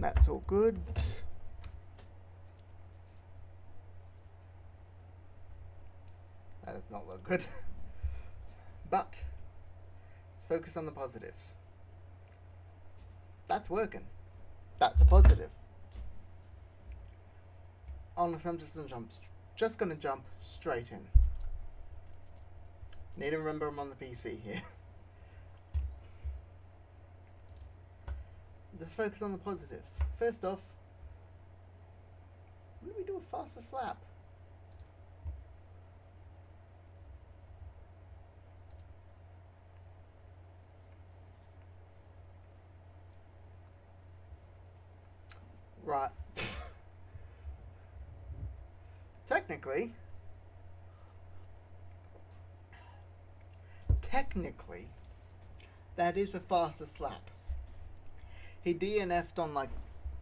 That's all good. That does not look good. But let's focus on the positives. That's working. That's a positive. Honestly, I'm just gonna jump straight in. Need to remember I'm on the PC here. Let's focus on the positives. First off, when do we do a faster slap? Right. Technically, that is a faster slap. He DNF'd on like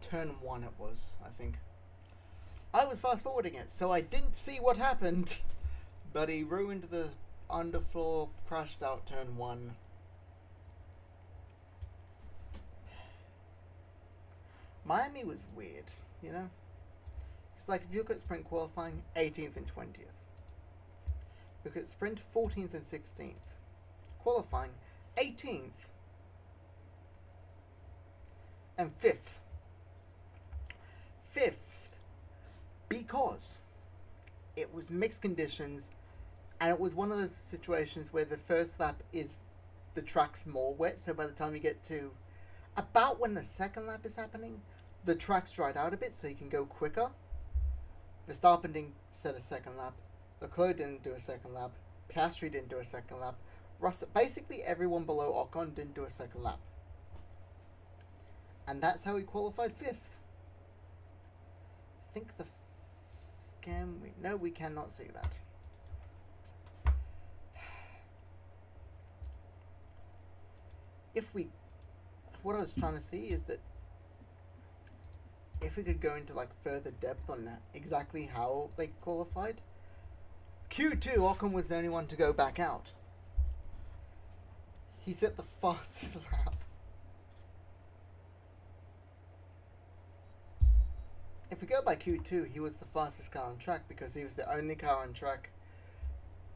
turn 1 it was, I think. I was fast forwarding it, so I didn't see what happened. But he ruined the underfloor, crashed out turn 1. Miami was weird, you know? It's like if you look at sprint qualifying, 18th and 20th. Look at sprint 14th and 16th. Qualifying 18th and 5th. 5th because it was mixed conditions and it was one of those situations where the first lap is the track's more wet, so by the time you get to about when the second lap is happening, the track's dried out a bit so you can go quicker. Verstappen didn't set a second lap. Leclerc didn't do a second lap. Piastri didn't do a second lap. Russell, basically everyone below Ocon didn't do a second lap. And that's how he qualified 5th. I think no, we cannot see that. What I was trying to see is that if we could go into like further depth on exactly how they qualified. Q2, Ocon was the only one to go back out. He set the fastest lap. If we go by Q2, he was the fastest car on track because he was the only car on track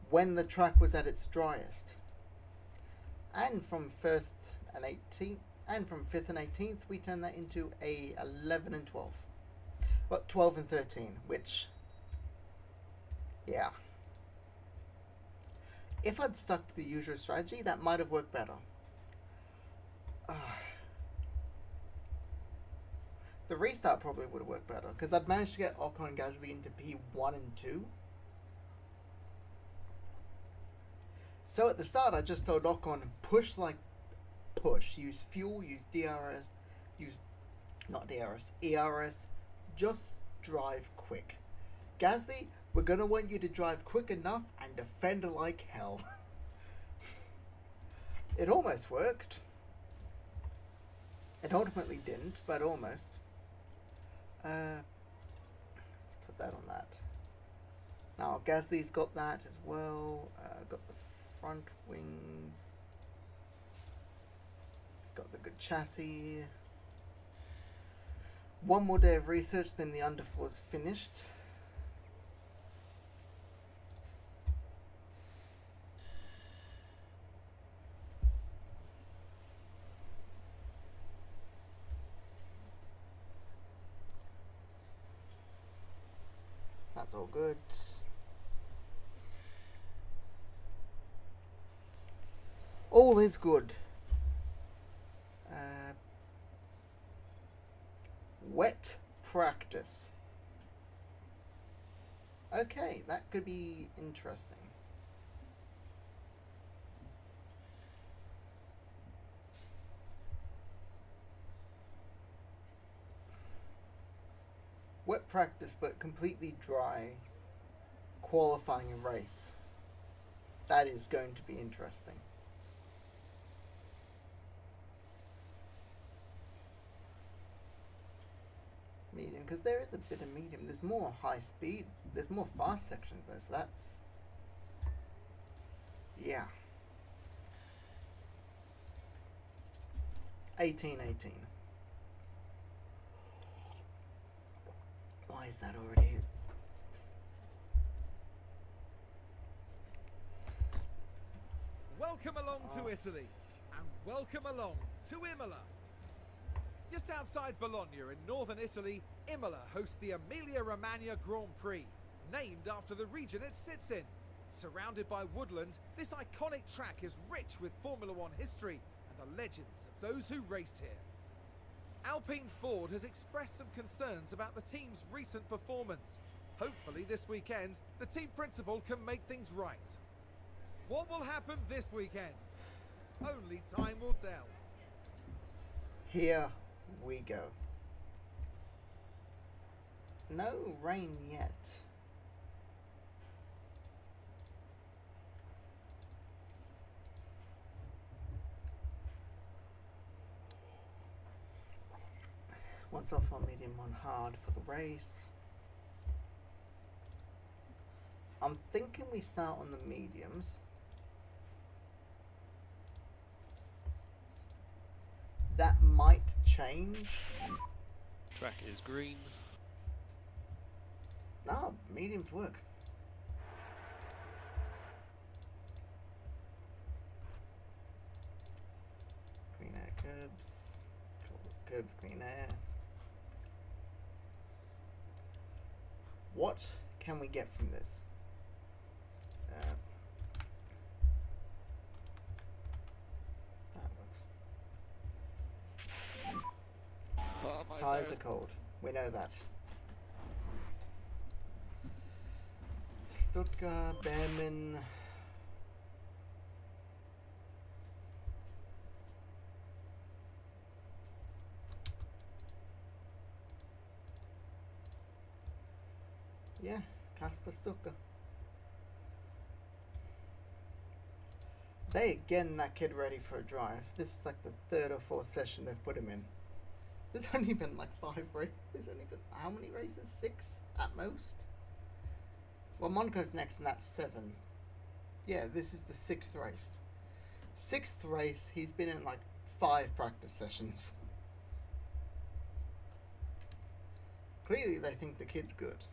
when the track was at its driest. And from 1st and 18th, and from 5th and 18th, we turned that into a 11 and 12. Well, 12 and 13, which, yeah. If I'd stuck to the usual strategy, that might have worked better. The restart probably would have worked better, because I'd managed to get Ocon and Gasly into P1 and 2. So at the start, I just told Ocon, push, use fuel, use DRS, ERS, just drive quick. Gasly, we're going to want you to drive quick enough and defend like hell. It almost worked. It ultimately didn't, but almost. Let's put that on that. Now, Gasly's got that as well. Got the front wings. Got the good chassis. One more day of research, then the underfloor's finished. That's all good. All is good. Wet practice. Okay, that could be interesting. Wet practice, but completely dry qualifying a race. That is going to be interesting. Medium, because there is a bit of medium. There's more high speed. There's more fast sections though, so that's... yeah. 18. Why is that already? Welcome along to Italy, and welcome along to Imola. Just outside Bologna in northern Italy, Imola hosts the Emilia-Romagna Grand Prix, named after the region it sits in. Surrounded by woodland, this iconic track is rich with Formula One history and the legends of those who raced here. Alpine's board has expressed some concerns about the team's recent performance. Hopefully this weekend, the team principal can make things right. What will happen this weekend? Only time will tell. Here we go. No rain yet. Once off on medium, on hard for the race. I'm thinking we start on the mediums. That might change. Track is green. No, mediums work. Clean air curbs. Curbs, clean air. What can we get from this? That works. Tires are cold. We know that. Stuttgart, Behrman. Yes, Casper Stuttgart. They getting that kid ready for a drive. This is like the third or fourth session they've put him in. There's only been like 5 races. There's only been how many races? 6 at most. Well, Monaco's next, and that's 7. Yeah, this is the 6th race. 6th race. He's been in like 5 practice sessions. Clearly, they think the kid's good.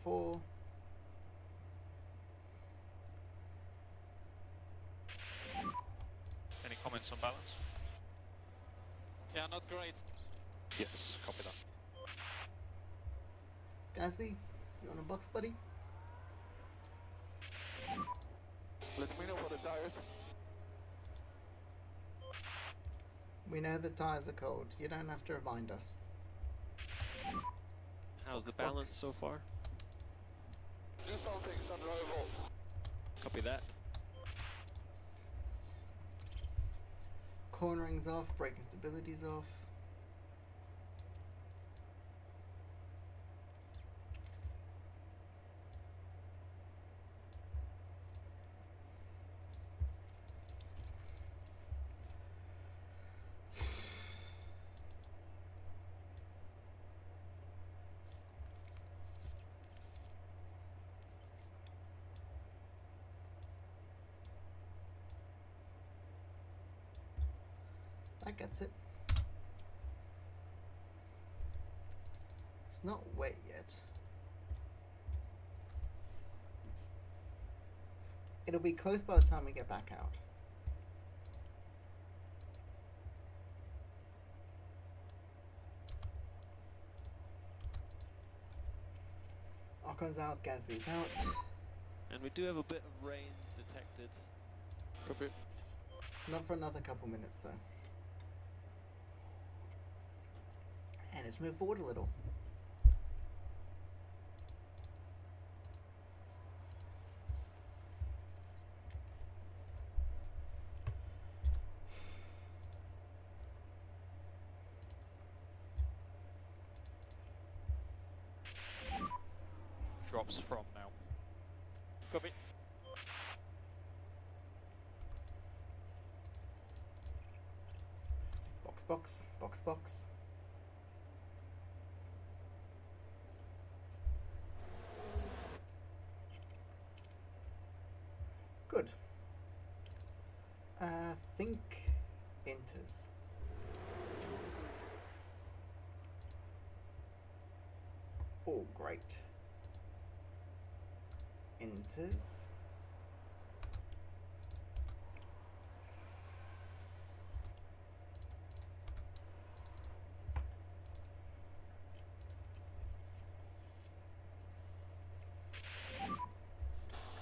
Four. Any comments on balance? Yeah, not great. Yes, copy that. Gasly, you on a box, buddy? Let me know for the tires. We know the tires are cold. You don't have to remind us. How's the Box. balance so far? Do something, Sandro. Copy that. Cornering's off, braking stability's off. That gets it. It's not wet yet. It'll be close by the time we get back out. Ocon's out, Gasly's out. And we do have a bit of rain detected. Copy. Not for another couple minutes though. And let's move forward a little. Drops from now. Copy. Box, box, box, box. Good. Think enters. Oh, great. Enters.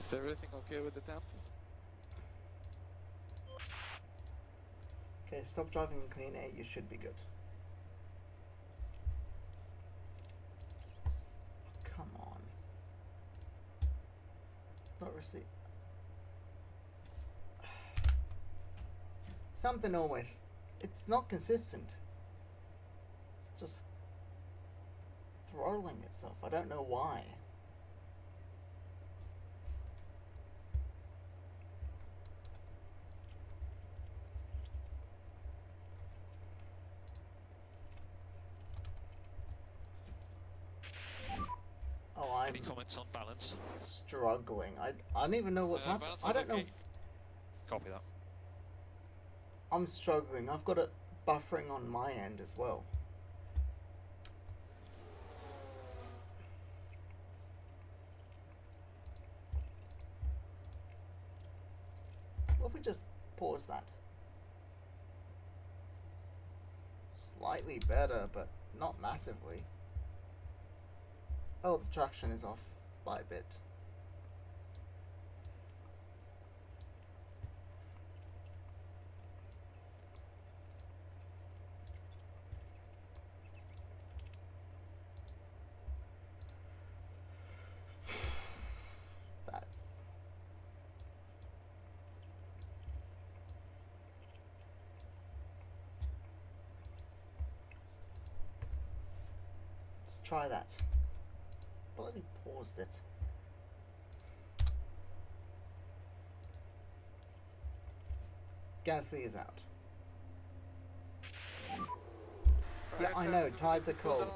Is everything okay with the temp? Okay, stop driving in clean air. You should be good. Oh, come on. Not receipt. Something always. It's not consistent. It's just throttling itself. I don't know why. Oh, I'm Any comments on balance? struggling. I don't even know what's happening. balance I is don't know. okay. Copy that. I'm struggling. I've got it buffering on my end as well. What if we just pause that? Slightly better, but not massively. Oh, the traction is off by a bit. That's... Let's try that. Bloody paused it. Gasly is out. Yeah, I know, tires are cold.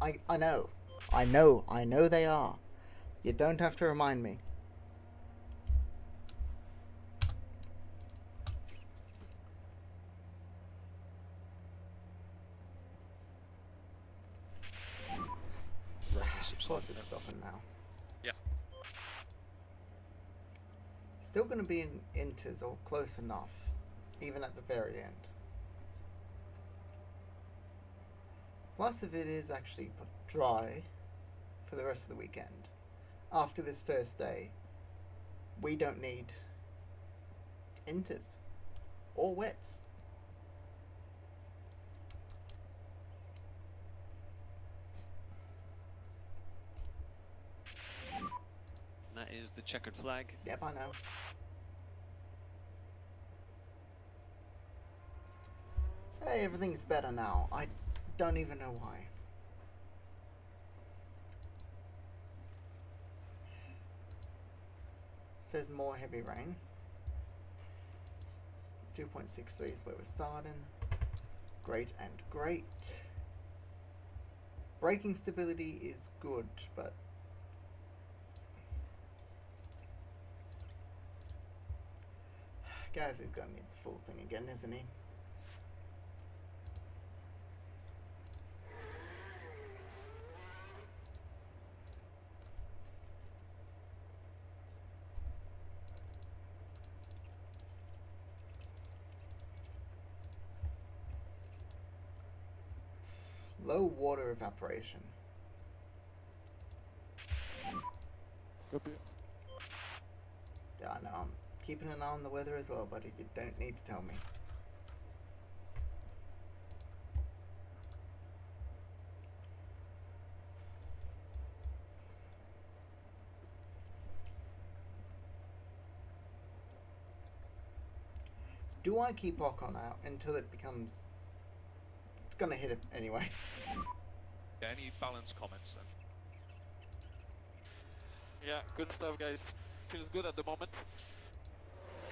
I know. I know they are. You don't have to remind me. Of course it's stopping now. Yeah. Still going to be in inters or close enough, even at the very end. Plus, if it is actually dry for the rest of the weekend, after this first day, we don't need inters or wets. And that is the checkered flag. Yep, I know. Hey, everything's better now. I don't even know why. Says more heavy rain. 2.63 is where we're starting. Great and great. Braking stability is good, but guys, he's gonna need the full thing again, isn't he? Low water evaporation. Copy. Yeah, I know. I'm keeping an eye on the weather as well, buddy. You don't need to tell me. Do I keep Ocon out until it becomes... It's gonna hit it anyway. Yeah, any balance comments then? Yeah, good stuff, guys. Feels good at the moment.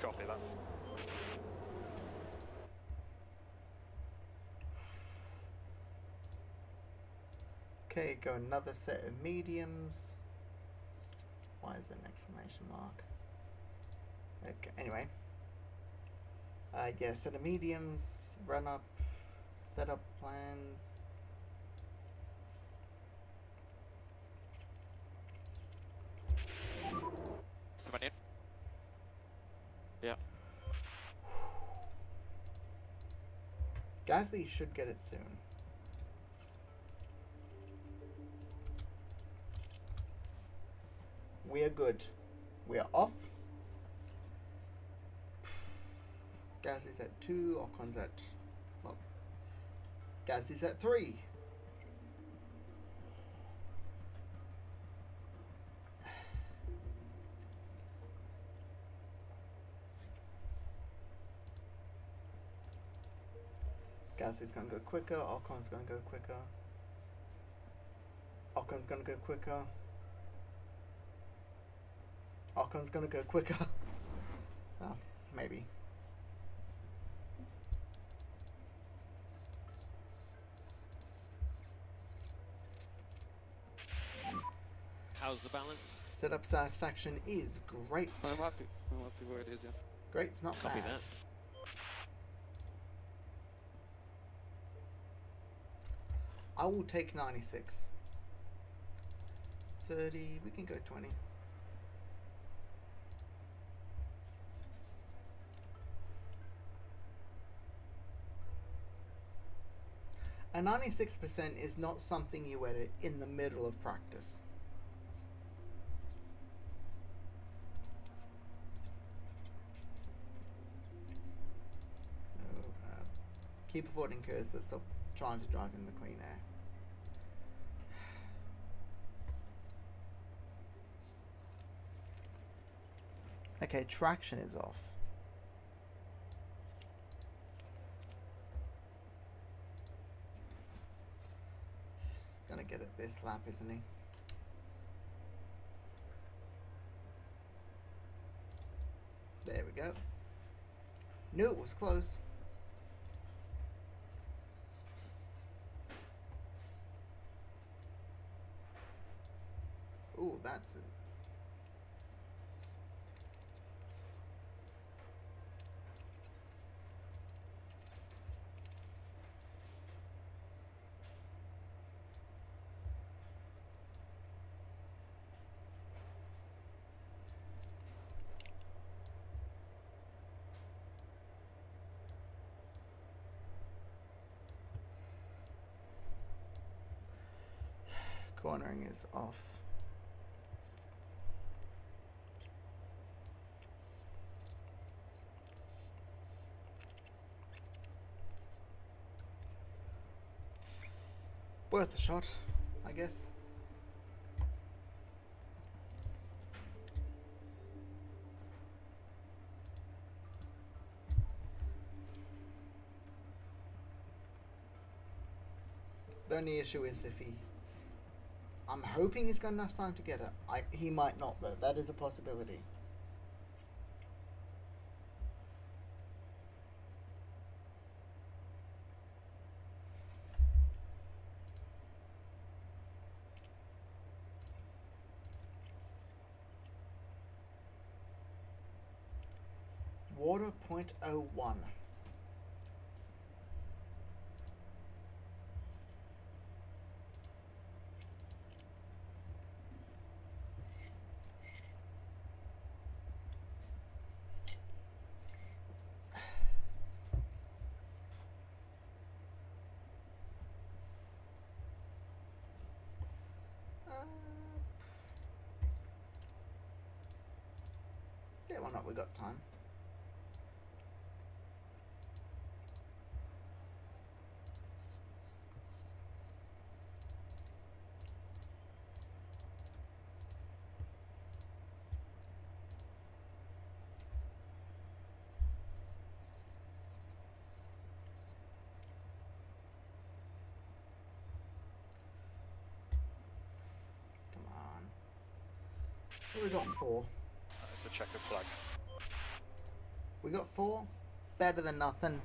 Copy that. Okay, go another set of mediums. Why is there an exclamation mark? Okay, anyway. Yeah, set of mediums, run up, set up plans. Come in. Yeah. Gasly should get it soon. We are good. We are off. Gasly's at 2, Ocon's at... well, Gasly's at 3. Gasly's gonna go quicker, Ocon's gonna go quicker. Ocon's gonna go quicker. Ocon's gonna go quicker. Oh, maybe. How's the balance? Setup satisfaction is great. I'm happy. I'm happy where it is, yeah. Great's not Copy bad. that. I will take 96. 30, we can go 20. A 96% is not something you edit in the middle of practice. No, keep avoiding curves, but stop trying to drive in the clean air. Okay, traction is off. He's gonna get it this lap, isn't he? There we go. Knew it was close. Ooh, that's it. Cornering is off. Worth a shot, I guess. The only issue is if he... I'm hoping he's got enough time to get it. He might not, though. That is a possibility. Water 0.01. Yeah, why not? We got time. Come on. Oh, we got 4. That's the checkered flag. We got 4. Better than nothing.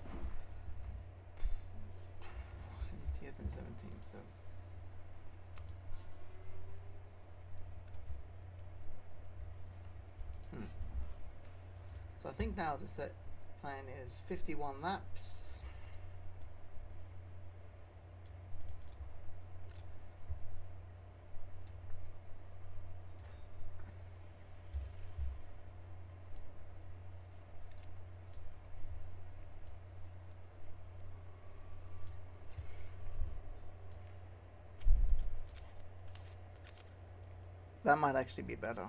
20th and 17th, though. So I think now the plan is 51 laps. That might actually be better.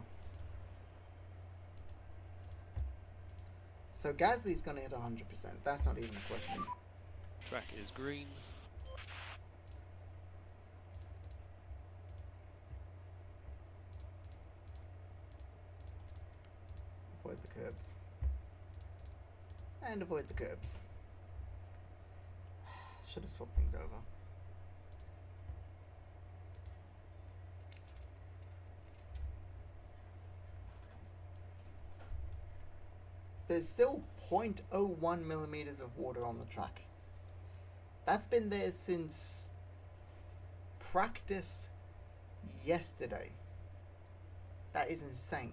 So Gasly's going to hit 100%. That's not even a question. Track is green. Avoid the curbs. And avoid the curbs. Should have swapped things over. There's still 0.01 millimeters of water on the track. That's been there since practice yesterday. That is insane.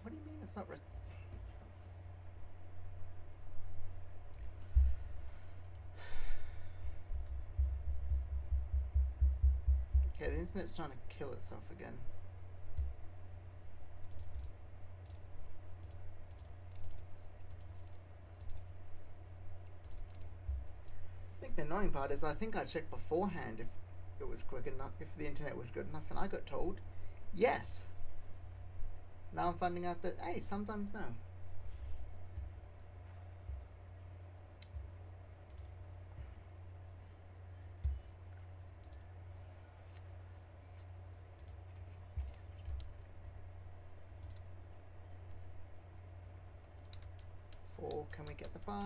What do you mean it's not Okay, the internet's trying to kill itself again. I think the annoying part is I think I checked beforehand if it was quick enough, if the internet was good enough, and I got told yes. Now I'm finding out that, hey, sometimes no. Four, can we get the 5?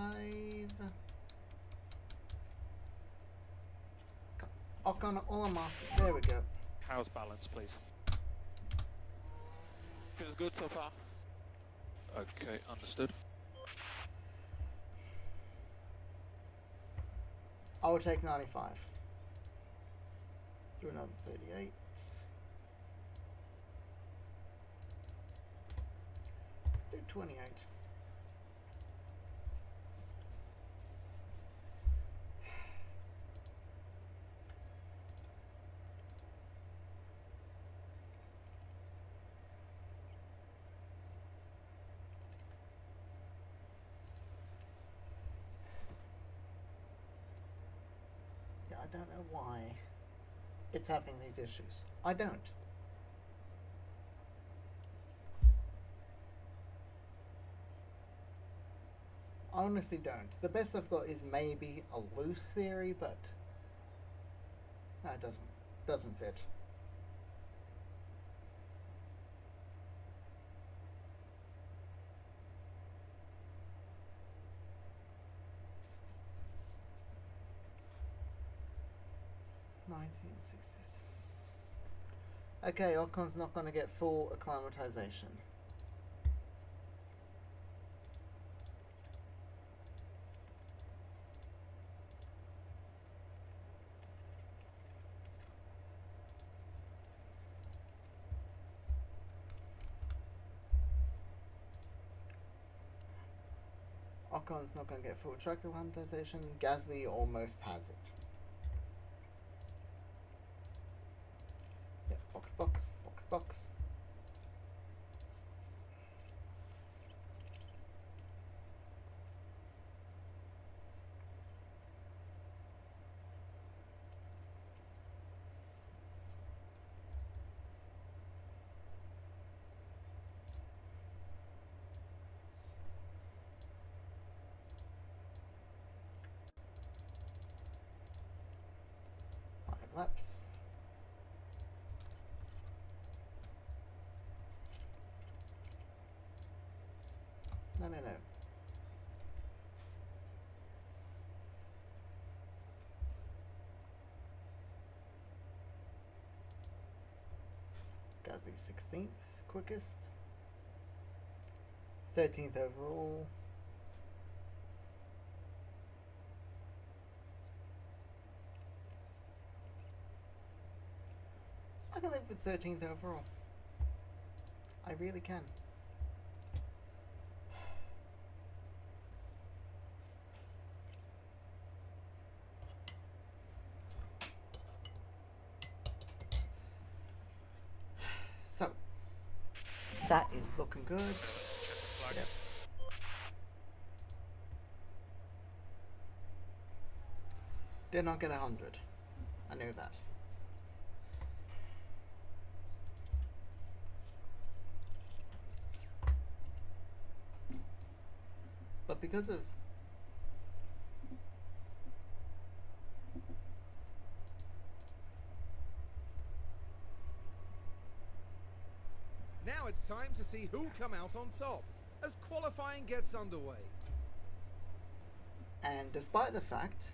Ocon, all I'm asking, there we go. How's balance, please? Feels good so far. Okay, understood. I will take 95. Do another 38. Let's do 28. I don't know why it's having these issues. I don't. I honestly don't. The best I've got is maybe a loose theory, but no, it doesn't fit. Okay, Ocon's not going to get full acclimatization. Ocon's not going to get full track acclimatization. Gasly almost has it. Yep, box. 5 laps. No. Gasly 16th, quickest. 13th overall. I can live with 13th overall. I really can. So, that is looking good. Yep. Did not get 100. I knew that. But because of Now it's time to see who'll come out on top as qualifying gets underway. and despite the fact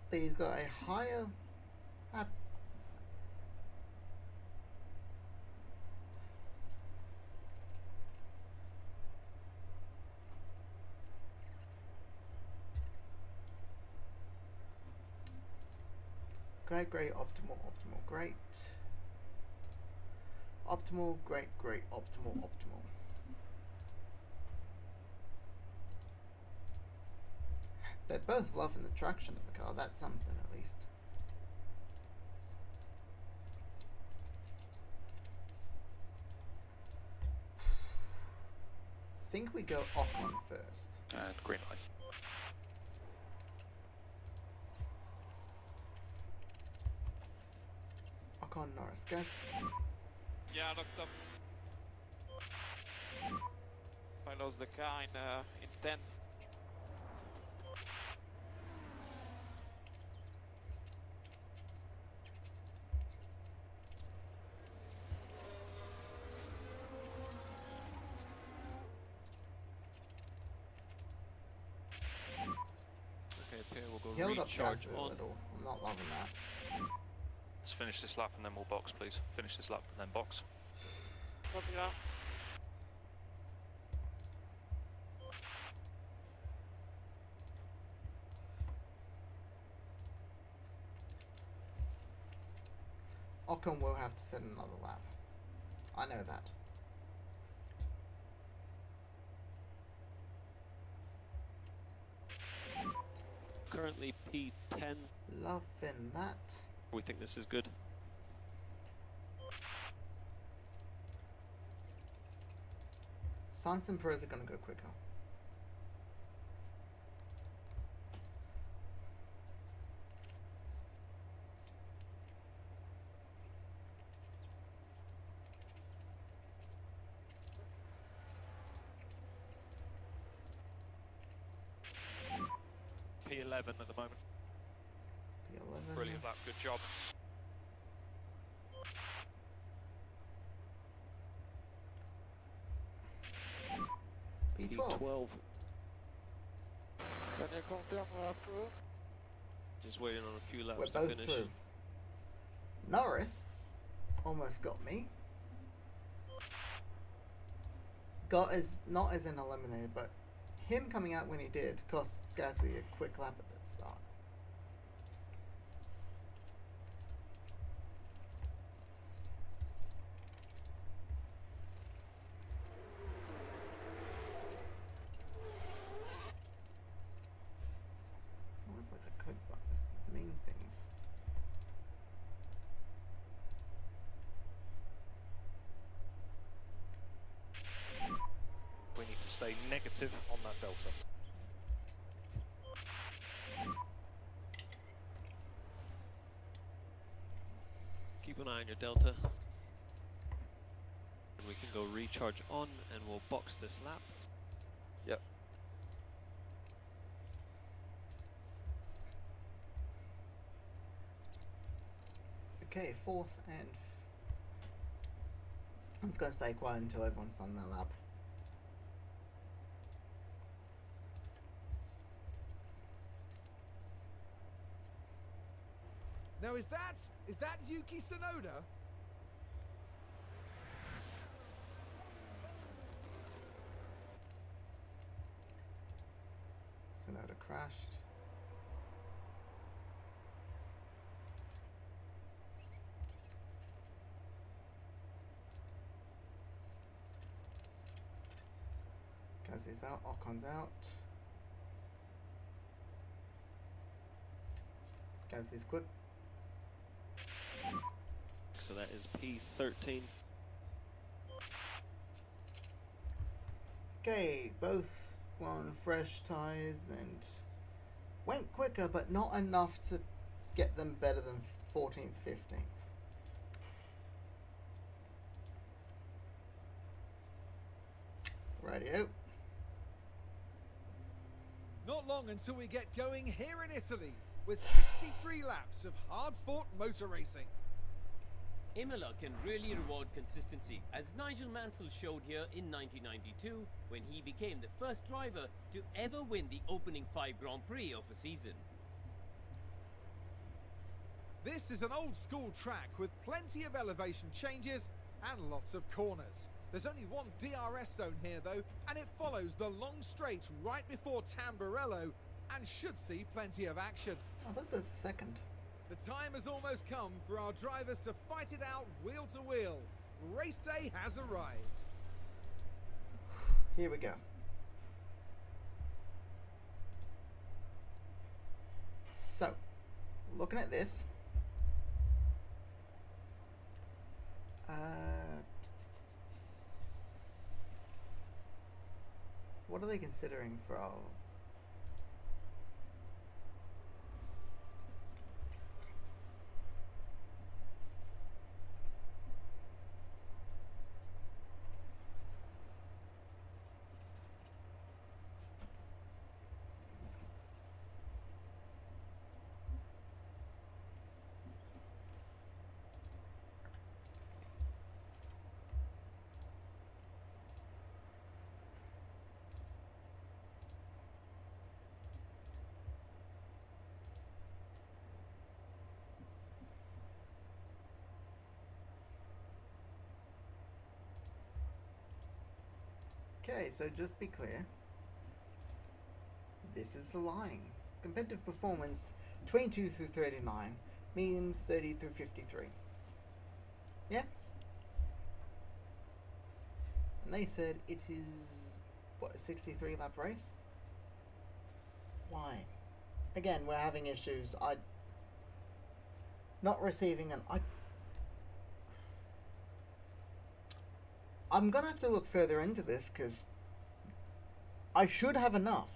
that he's got a higher great, optimal, great. Optimal, great, optimal. They're both loving the traction of the car, that's something at least. I think we go Ocon first. And green light. Ocon, Norris, guys. Yeah, locked up. I lost the car in 10. Okay, Pierre, we'll go Held up guys recharge a on. little. I'm not loving that. Let's finish this lap and then we'll box, please. Finish this lap and then box. Copy that. Ocon will have to set another lap. I know that. Currently P10. Loving that. We think this is good. Sainz and Perez are going to go quicker. P11 at the moment. P11. Brilliant lap, good job. P12. P12. Can you confirm we are through? Just waiting on a few laps We're to both finish. through. Norris almost got me. Got as not as an eliminator, but him coming out when he did cost Gasly a quick lap at the start. It's almost like a click button. This is the main things. We need to stay negative on that delta. Keep an eye on your delta. And we can go recharge on and we'll box this lap. Yep. Okay, fourth and I'm just gonna stay quiet until everyone's done their lap. Now is that Yuki Tsunoda? Tsunoda crashed. Gasly's out, Ocon's out. Gasly's quick. So that is P13. Okay, both were on fresh tyres and went quicker, but not enough to get them better than 14th, 15th. Radio. Not long until we get going here in Italy, with 63 laps of hard-fought motor racing. Imola can really reward consistency, as Nigel Mansell showed here in 1992 when he became the first driver to ever win the opening 5 Grand Prix of a season. This is an old-school track with plenty of elevation changes and lots of corners. There's only one DRS zone here though, and it follows the long straight right before Tamburello and should see plenty of action. I thought that was the second. The time has almost come for our drivers to fight it out wheel to wheel. Race day has arrived. Here we go. So, looking at this. What are they considering for our... Okay, so just be clear. This is the line. Competitive performance 22 through 39, mediums 30 through 53. Yeah? And they said it is, what, a 63 lap race? Why? Again, we're having issues. Not receiving an... I'm gonna have to look further into this because I should have enough.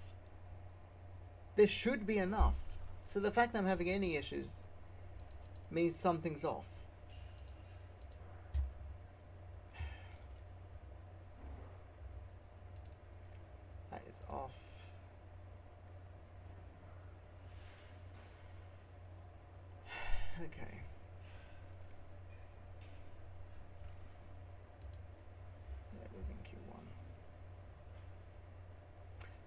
There should be enough. So the fact that I'm having any issues means something's off. That is off. Okay. Q1.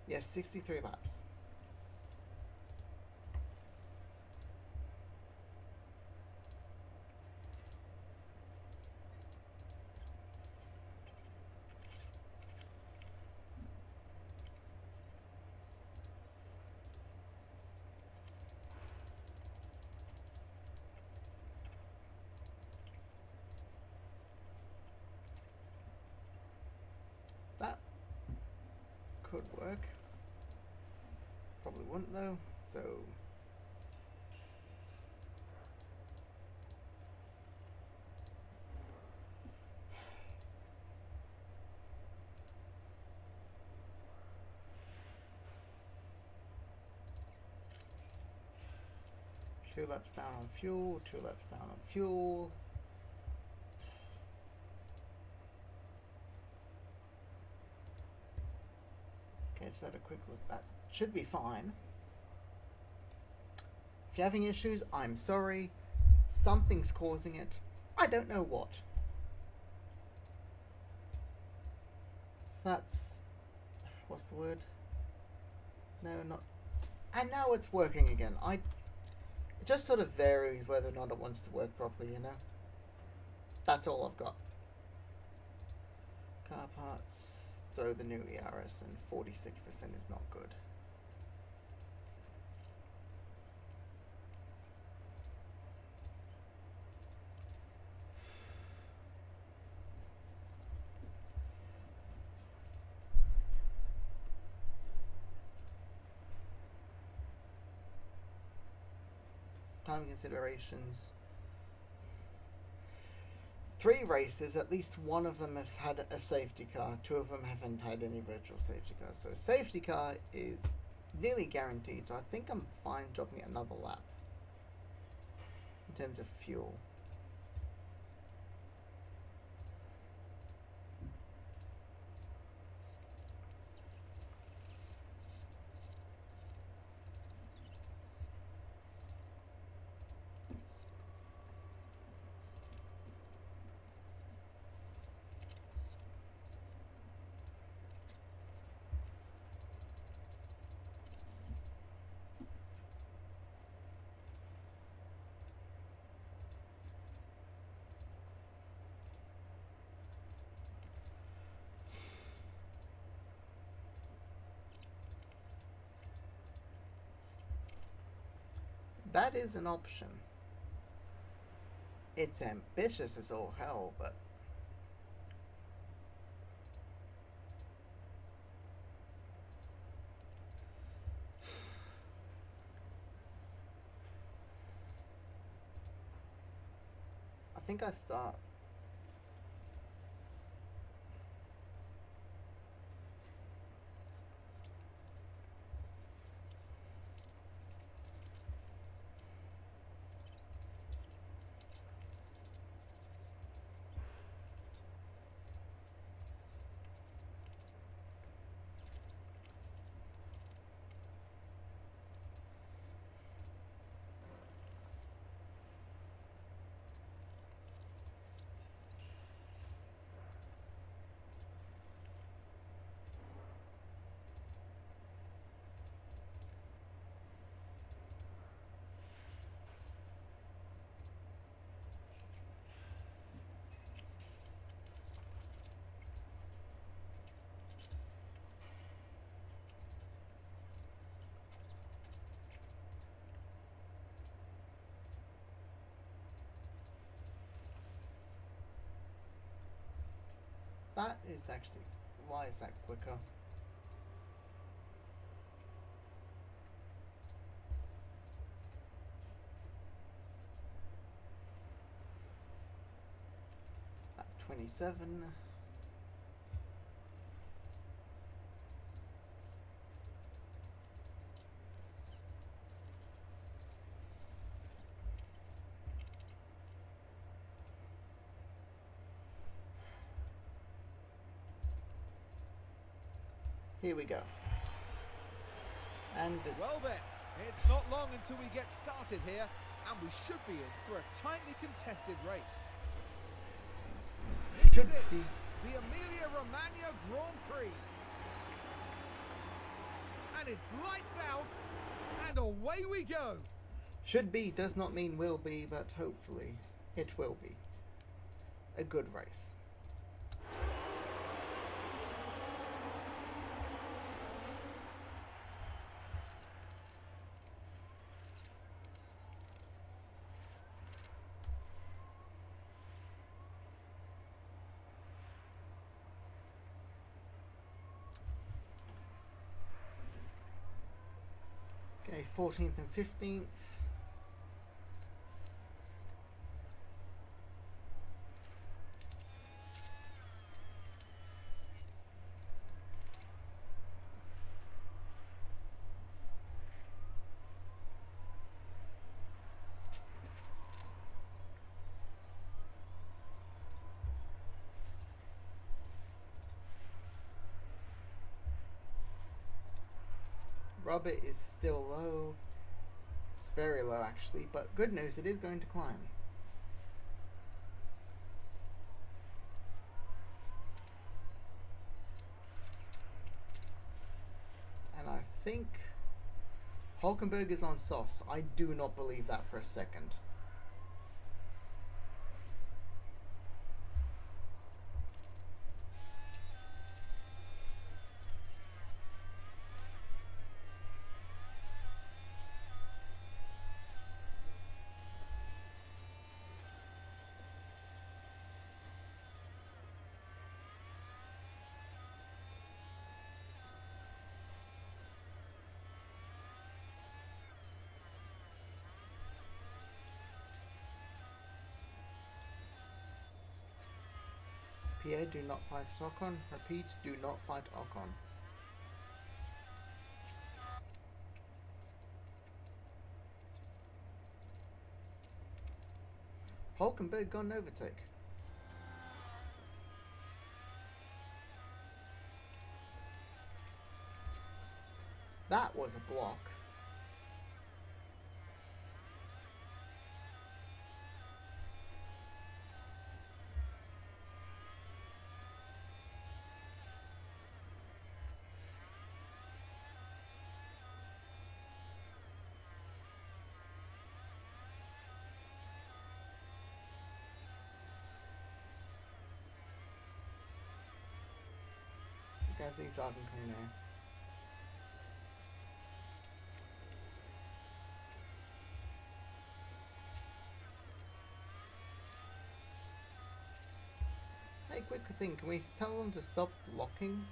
Yes, 63 laps. That could work. Probably wouldn't though, so... Two laps down on fuel, 2 laps down on fuel. Okay, so a quick look. That should be fine. If you're having issues, I'm sorry. Something's causing it. I don't know what. So that's... what's the word? No, not... And now it's working again. It just sort of varies whether or not it wants to work properly, you know? That's all I've got. Car parts, throw the new ERS, and 46% is not good. time considerations. 3 races, at least one of them has had a safety car, 2 of them haven't had any virtual safety cars. So a safety car is nearly guaranteed, so I think I'm fine dropping it another lap in terms of fuel. That is an option. It's ambitious as all hell, but I think I start. That is actually, why is that quicker? At 27. Here we go. And Well then, it's not long until we get started here, and we should be in for a tightly contested race. This Should is it, be. the Emilia Romagna Grand Prix. And it's lights out, and away we go. should be does not mean will be, but hopefully it will be a good race. Okay, 14th and 15th. Robert is still low. It's very low actually, but good news, it is going to climb. And I think Hulkenberg is on softs. I do not believe that for a second. Pierre, do not fight Ocon. Repeat, do not fight Ocon. Hulkenberg got an overtake. That was a block. Gasly driving clean air. Hey, quick thing, can we tell them to stop blocking?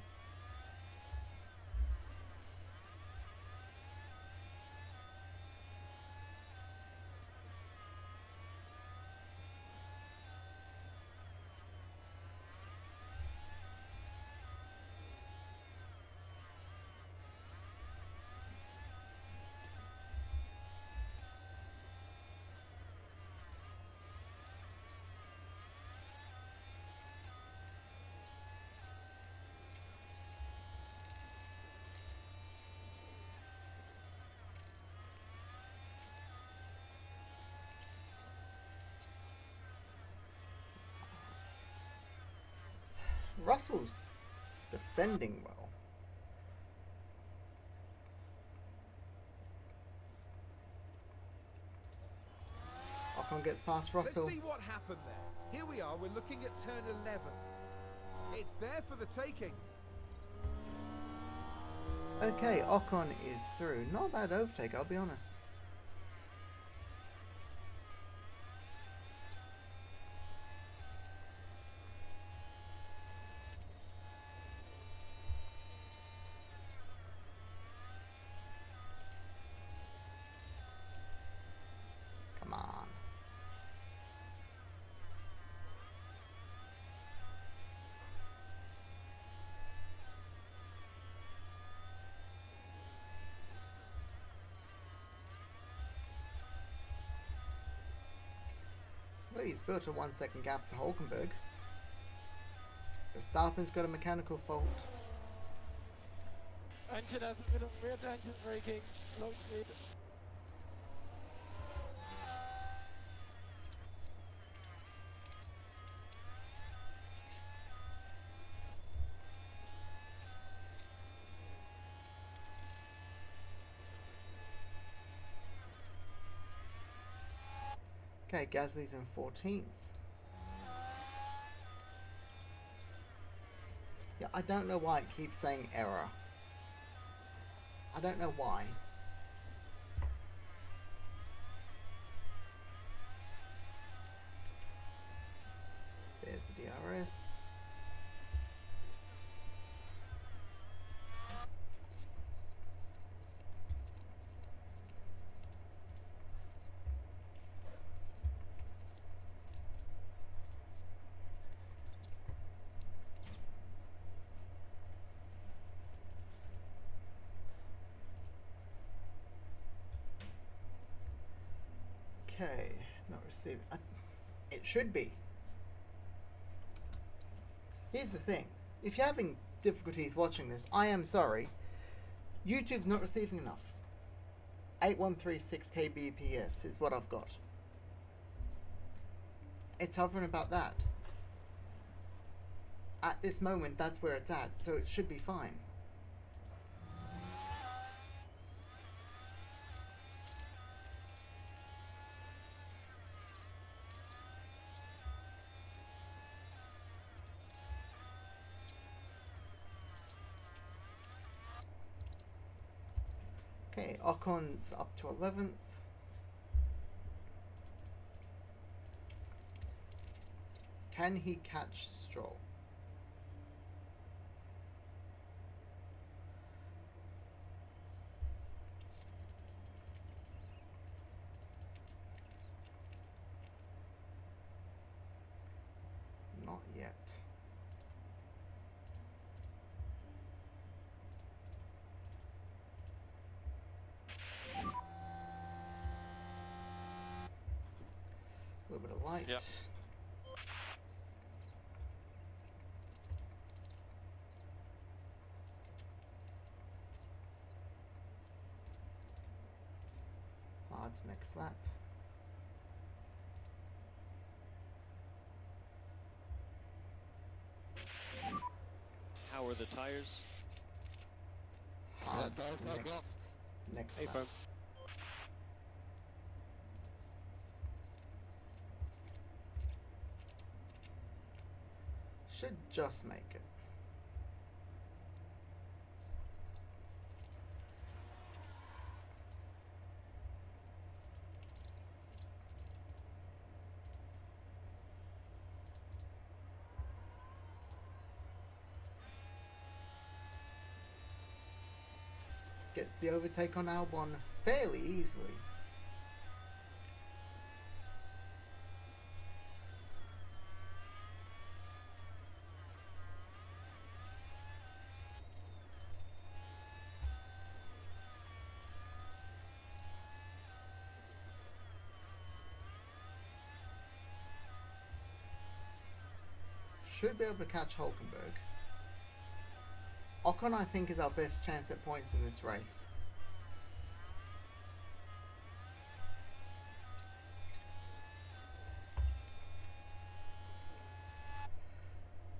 Russell's defending well. Ocon gets past Russell. Let's see what happened there. Here we are, we're looking at turn 11. It's there for the taking. Okay, Ocon is through. Not a bad overtake, I'll be honest. Come on. Well, he's built a 1 second gap to Hulkenberg. Verstappen's got a mechanical fault. Engine has a bit of weird engine braking, low speed. Okay, Gasly's in 14th. Yeah, I don't know why it keeps saying error. I don't know why. There's the DRS. Okay, not receiving. It should be. Here's the thing. If you're having difficulties watching this, I am sorry. YouTube's not receiving enough. 8136 kbps is what I've got. It's hovering about that. At this moment, that's where it's at, so it should be fine. Okay, Ocon's up to 11th. Can he catch Stroll? Not yet. A little bit of light. Yep. Hards next lap. How are the tires? Hards tires are gone. next Hey, lap. Prem. Should just make it. Gets the overtake on Albon fairly easily. Should be able to catch Hulkenberg. Ocon, I think, is our best chance at points in this race.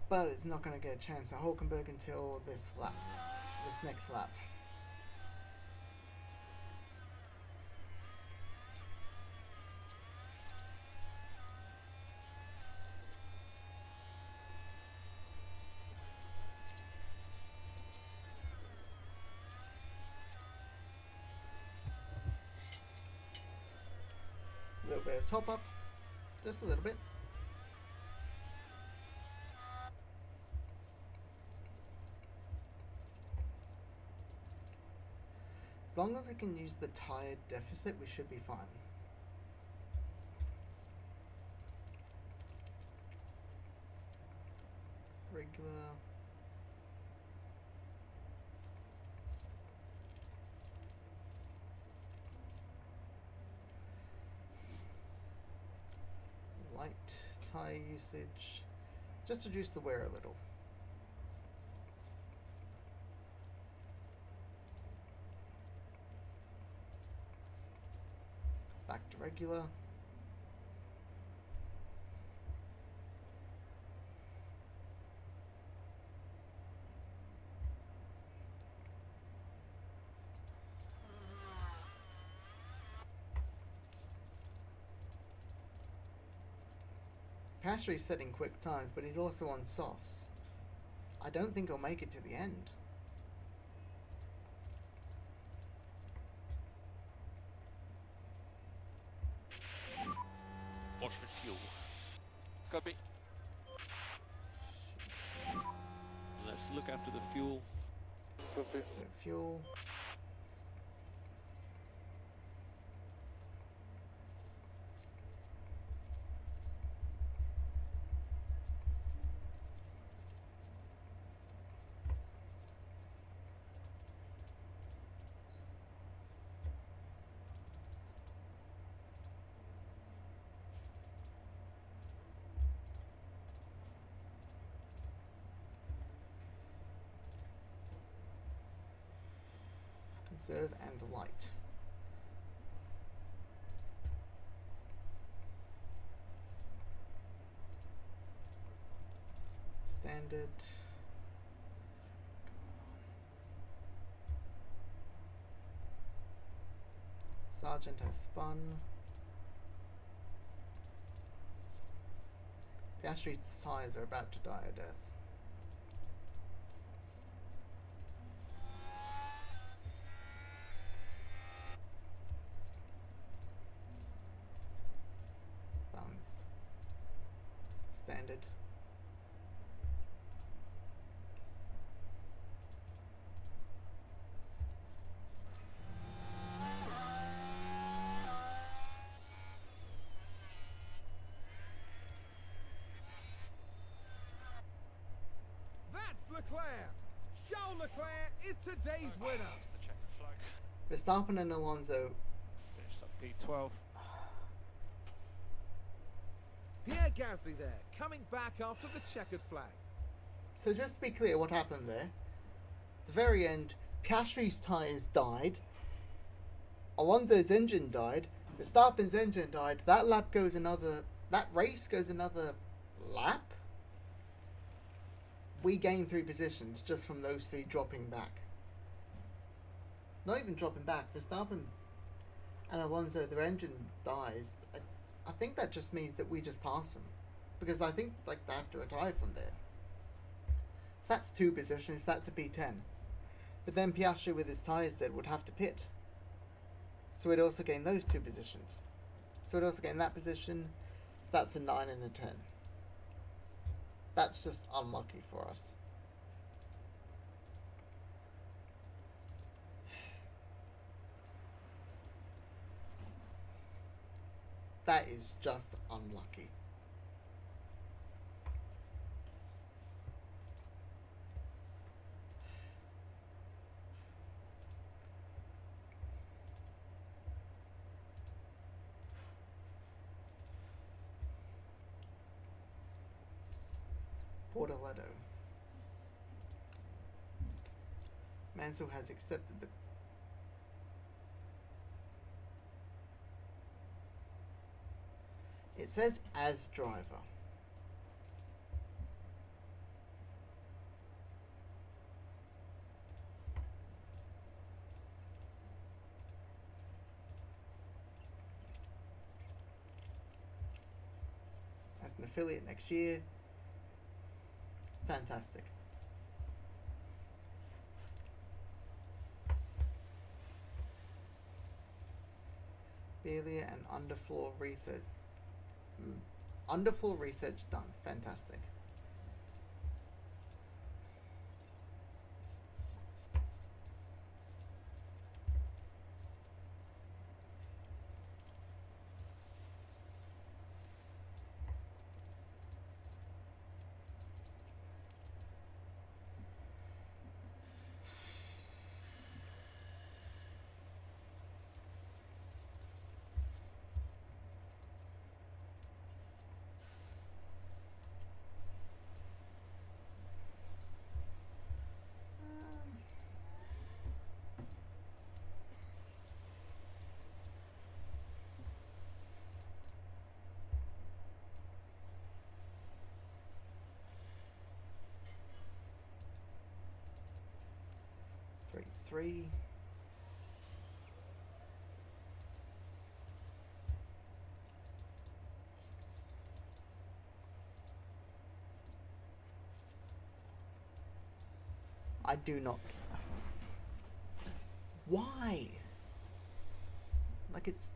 But it's not going to get a chance at Hulkenberg until this lap, this next lap. A little bit of top up, just a little bit. As long as we can use the tire deficit, we should be fine. Regular. Light tire usage. Just reduce the wear a little. Back to regular. Piastri's setting quick times, but he's also on softs. I don't think he'll make it to the end. Watch for fuel. Copy. Let's look after the fuel. So fuel. Conserve and light. Standard. Sergeant has spun. Piastri's tires are about to die a death. Balanced. Standard. That's Leclerc. Charles Leclerc is today's winner. That's the checkered flag. Verstappen and Alonso. Finished up P12. Pierre Gasly there, coming back after the checkered flag. So just to be clear what happened there. At the very end, Piastri's tyres died. Alonso's engine died. Verstappen's engine died. That race goes another lap. We gain 3 positions just from those 3 dropping back. Not even dropping back. Verstappen and Alonso, their engine dies. I think that just means that we just pass them. Because I think they have to retire from there. So that's 2 positions. That's a P10. But then Piastri with his tyres dead would have to pit. So we'd also gain those 2 positions. So we'd also gain that position. So that's a 9 and a 10. That's just unlucky for us. That is just unlucky. Bortoleto. Mansell has accepted the... It says as driver. As an affiliate next year. Fantastic. Belia and underfloor research. Underfloor research done. Fantastic. Three. I do not. Why? Like it's.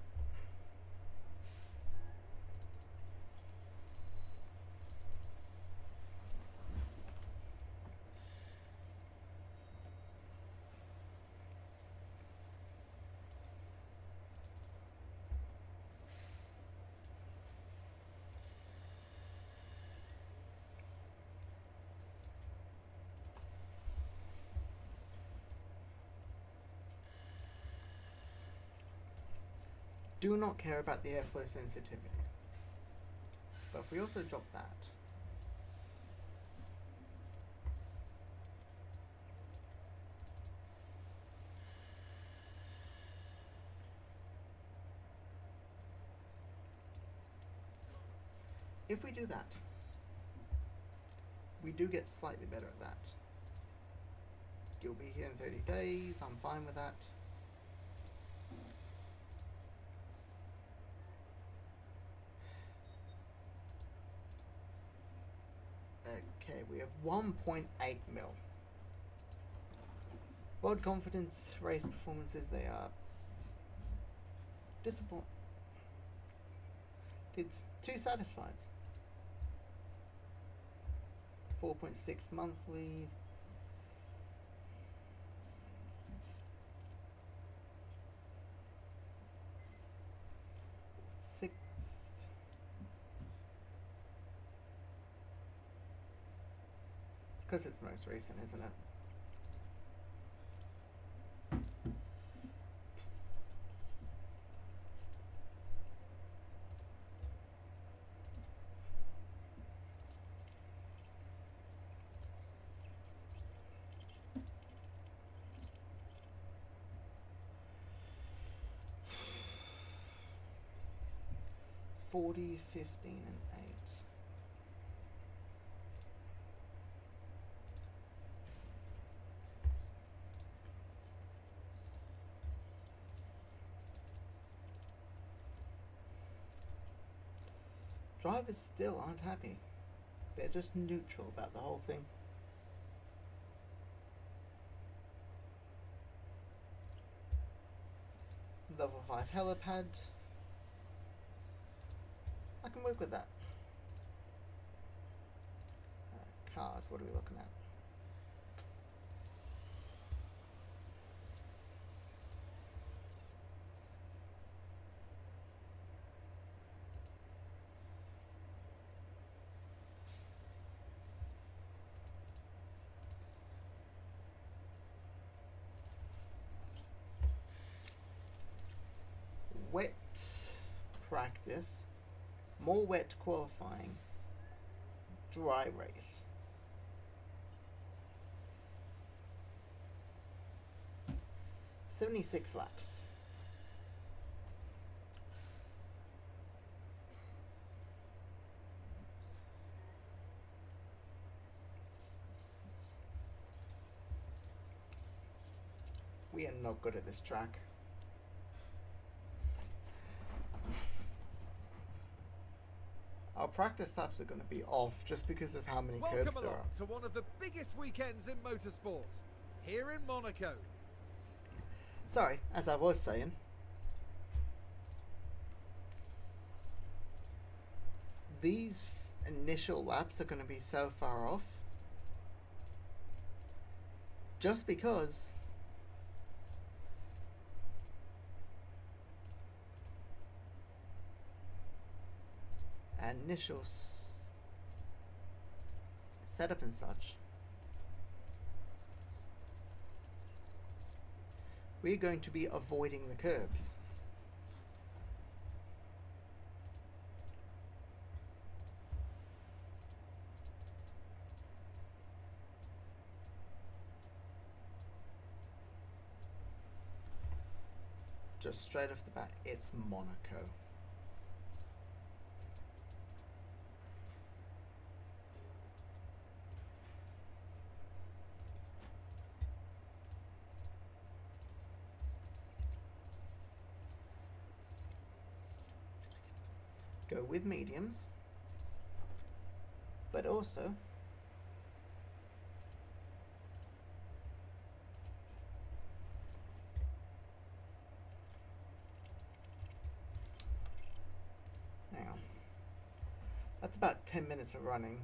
Do not care about the airflow sensitivity. But if we also drop that, if we do that, we do get slightly better at that. You'll be here in 30 days, I'm fine with that. Okay, we have 1.8 mil. World confidence, race performances, they are disappointed. It's 2 satisfied. 4.6 monthly. Because it's most recent, isn't it? 40, 15, and 8. Drivers still aren't happy. They're just neutral about the whole thing. Level 5 helipad. I can work with that. Cars, what are we looking at? Wet practice, more wet qualifying, dry race. "76 laps. We are not good at this track. Our practice laps are going to be off just because of how many Welcome curbs there along are. to one of the biggest weekends in motorsports, here in Monaco. Sorry, as I was saying, these initial laps are going to be so far off just because initial setup and such. We're going to be avoiding the curbs. Just straight off the bat, it's Monaco. Go with mediums, but also hang on. That's about 10 minutes of running.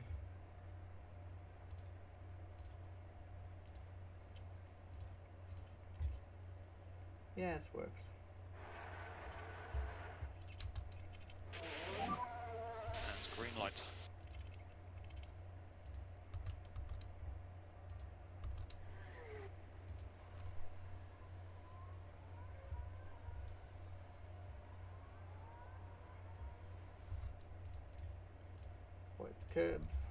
Yeah, this works. And green light. Avoid the curbs.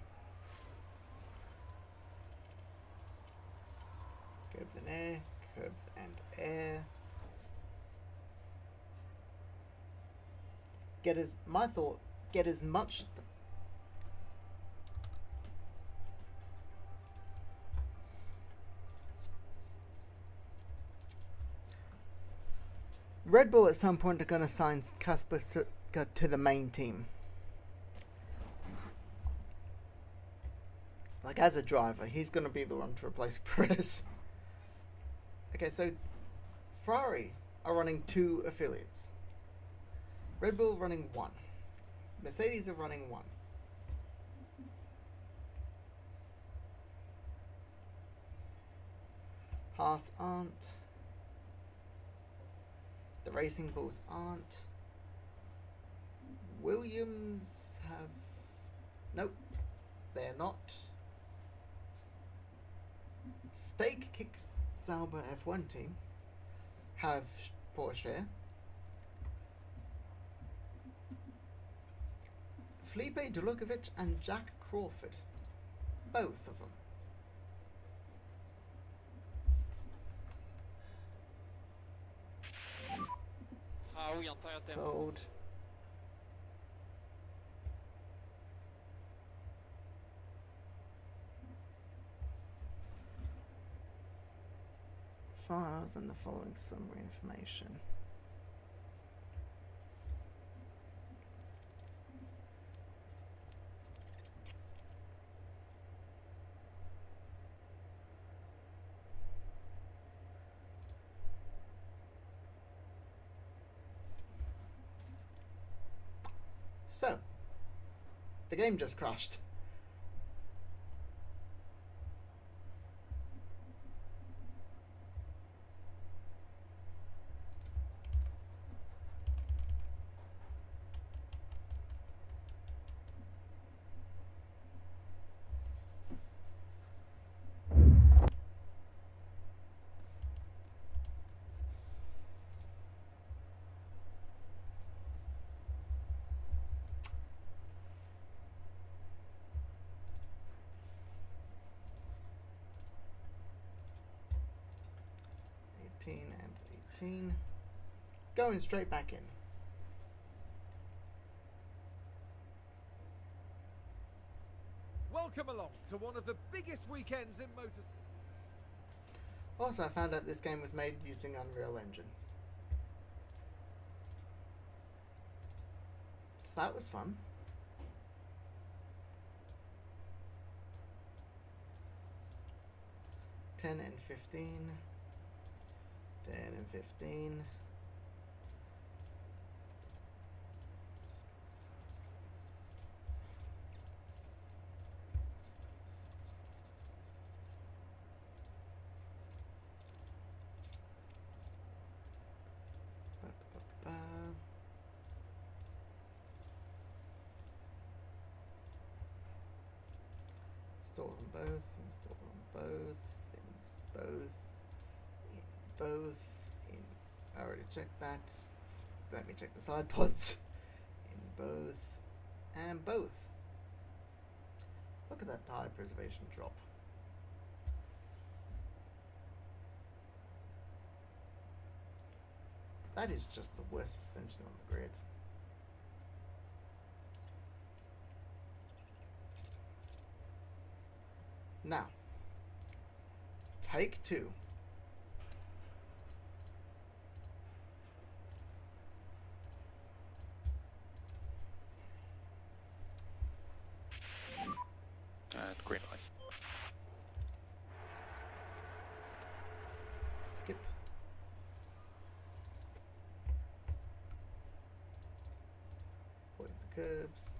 Curbs and air. Curbs and air. Get as much Red Bull at some point are going to sign Kasper Sutka to the main team. Like, as a driver, he's going to be the one to replace Perez. Okay, so Ferrari are running 2 affiliates. Red Bull running 1. Mercedes are running 1. Haas aren't. The Racing Bulls aren't. Williams have... Nope, they're not. Stake Kicks Sauber F1 team have Porsche. Felipe Dulukovic and Jack Crawford, both of them. Ah oui, en terre tempo. Gold. files and the following summary information. So, the game just crashed. And 18. Going straight back in. Welcome along to one of the biggest weekends in motorsport. Also, I found out this game was made using Unreal Engine. So that was fun. $10 and $15. 10 and 15. Install them both, install them both, I already checked that. Let me check the side pods. In both, and both. Look at that tire preservation drop. That is just the worst suspension on the grid. Now, take two. And green light. Skip. Avoid the curbs.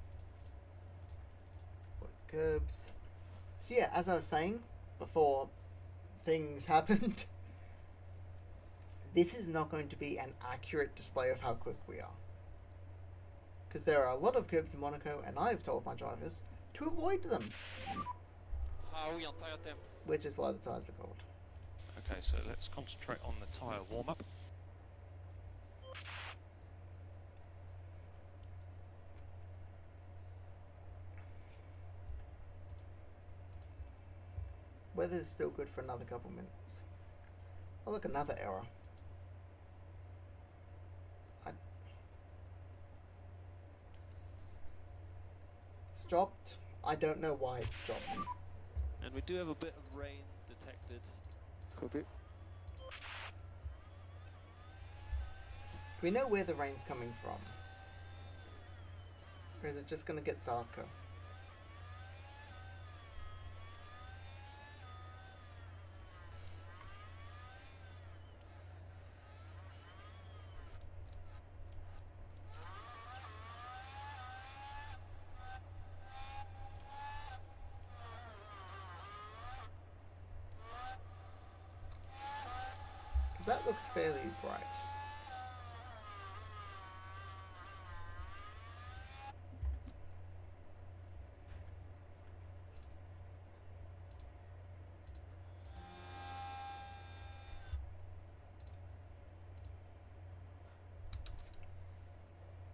Avoid the curbs. So yeah, as I was saying before things happened, this is not going to be an accurate display of how quick we are. Because there are a lot of curbs in Monaco, and I've told my drivers to avoid them. Which is why the tyres are cold. Okay, so let's concentrate on the tyre warm-up. Weather's still good for another couple minutes. Oh look, another error. It's dropped. I don't know why it's dropped. And we do have a bit of rain detected. Copy. Do we know where the rain's coming from? Or is it just going to get darker? That looks fairly bright.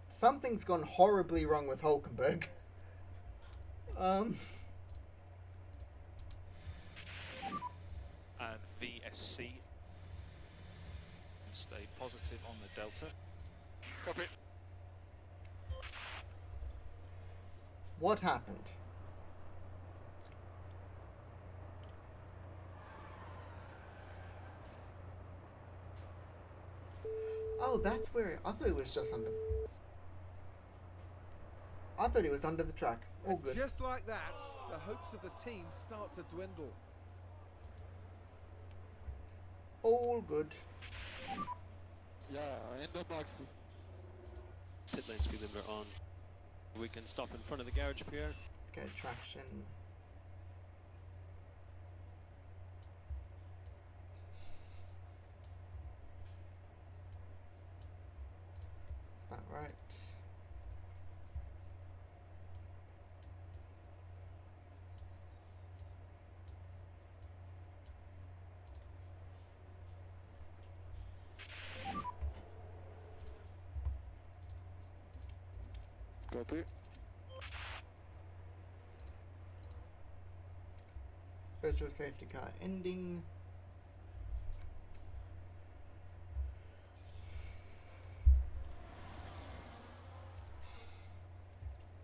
Something's gone horribly wrong with Hulkenberg. And VSC. Stay positive on the delta. Copy. What happened? Oh, that's where I thought it was just under. I thought it was under the track. All And good. just like that, the hopes of the team start to dwindle. All good. Yeah, in the box. Pit lane speed limiter on. We can stop in front of the garage, Pierre. Okay, traction. That's about right. Copy. Virtual safety car ending.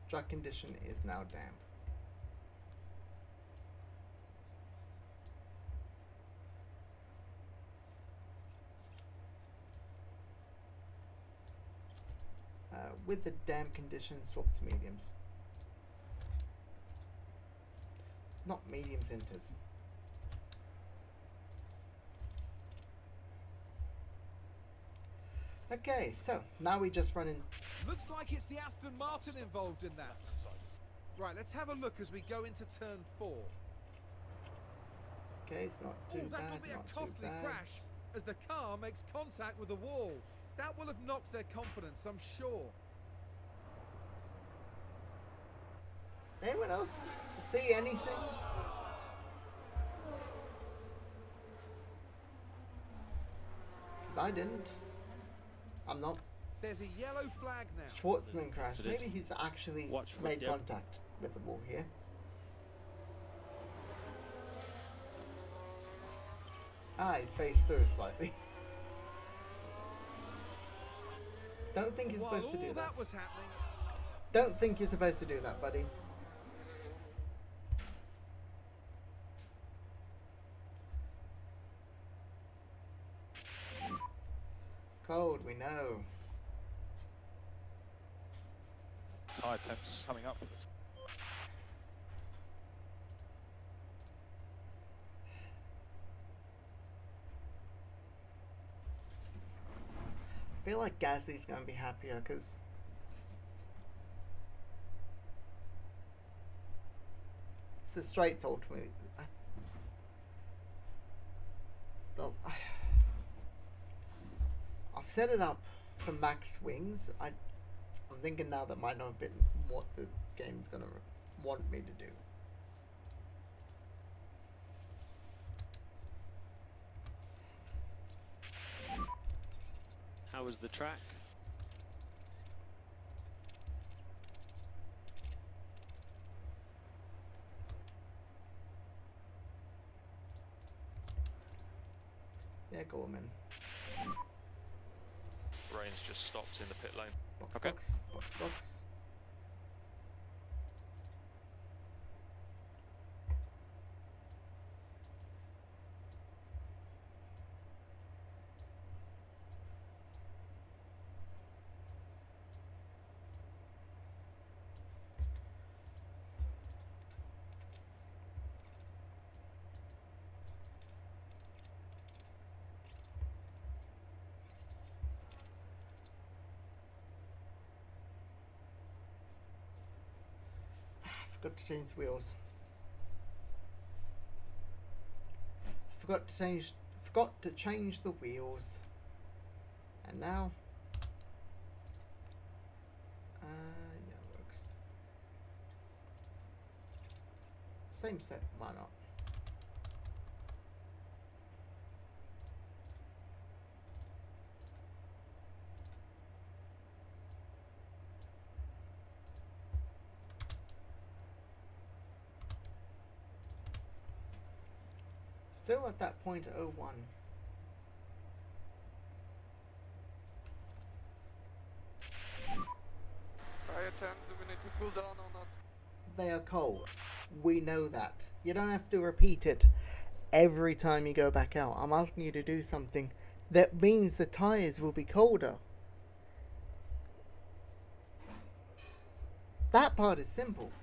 Track condition is now damp. With the damp condition, swap to mediums. Not mediums enters. Okay, so now we just run in. Looks like it's the Aston Martin involved in that. Right, let's have a look as we go into turn 4. Okay, it's not Oh, too that'll bad, be a not too costly bad. crash as the car makes contact with the wall. That will have knocked their confidence, I'm sure. Anyone else see anything? Because I didn't. I'm not. There's a yellow flag now. Schwartzman crashed. Considered. Maybe he's actually Watch for made dip. contact with the wall here. Ah, he's faced through slightly. Don't think you're While supposed to all do that. that was happening, Don't think you're supposed to do that, buddy. Cold, we know. High temps coming up. I feel like Gasly's going to be happier because it's the straights ultimately. I've set it up for max wings. I'm thinking now that might not have been what the game's going to want me to do. How was the track? Yeah, Gorman. Rain's just stopped in the pit lane. Box, Okay. box, box, box. Forgot to change the wheels. Forgot to change the wheels. And now yeah, it works. Same set, why not? Still at that point at 01. Tire time, do we need to cool down or not? They are cold. We know that. You don't have to repeat it every time you go back out. I'm asking you to do something that means the tyres will be colder. That part is simple.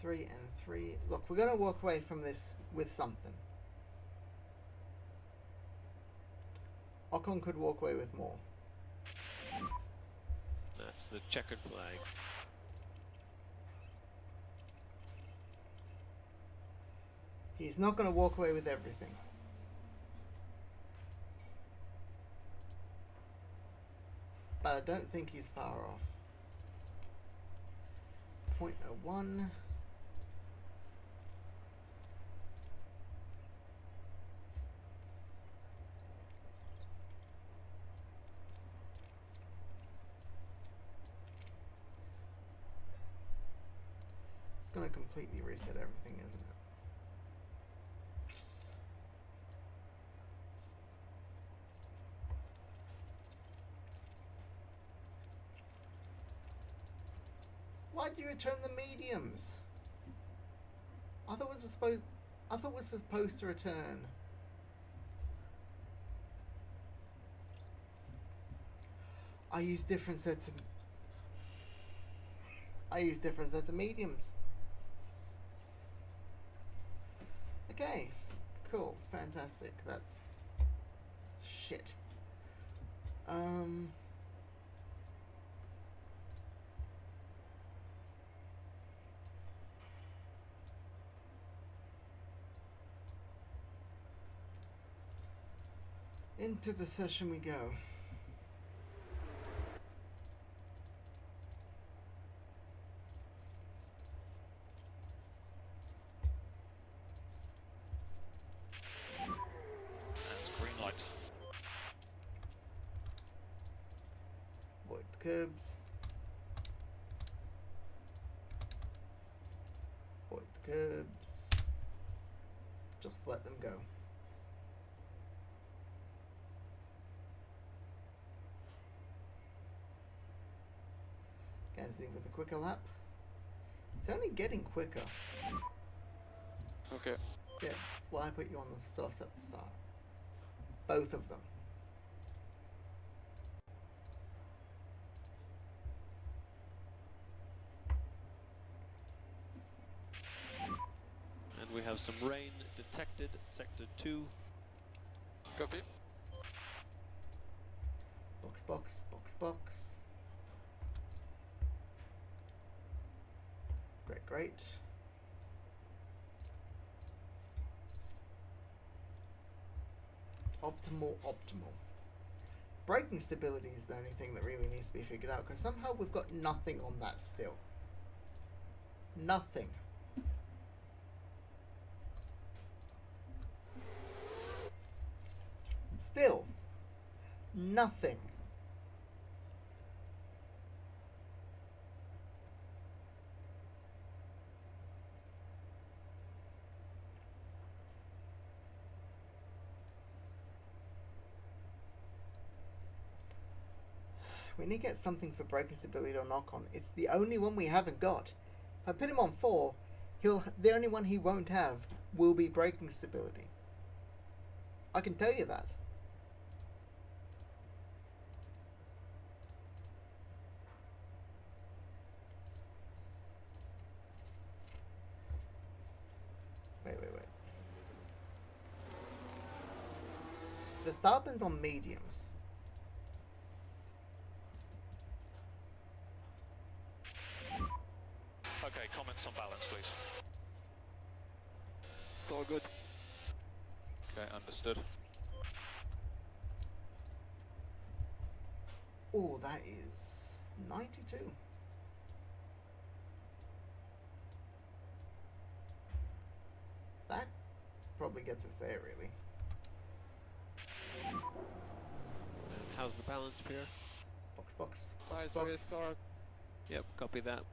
Three and three. Look, we're going to walk away from this with something. Ocon could walk away with more. That's the checkered flag. He's not going to walk away with everything. But I don't think he's far off. 0.01. It's going to completely reset everything, isn't it? Why do you return the mediums? I thought it was supposed to return. I use different sets of mediums. Okay, cool, fantastic. That's shit. Into the session we go. And green light. Avoid curbs. Avoid the curbs. Just let them go. Gasly with a quicker lap. It's only getting quicker. Okay. Yeah, that's why I put you on the softs at the start. Both of them. And we have some rain detected, sector 2. Copy. Box, box, box, box. Great, great. Optimal, optimal. Braking stability is the only thing that really needs to be figured out, because somehow we've got nothing on that still. Nothing. Still. Nothing. We need to get something for braking stability on Ocon. It's the only one we haven't got. If I put him on 4, the only one he won't have will be braking stability. I can tell you that. Wait. Verstappen's on mediums. Okay, comments on balance, please. It's all good. Okay, understood. Oh, that is 92. That probably gets gets us there, really. And how's the balance, Pierre? Box, box, Nice box, box. restart. Yep, copy that.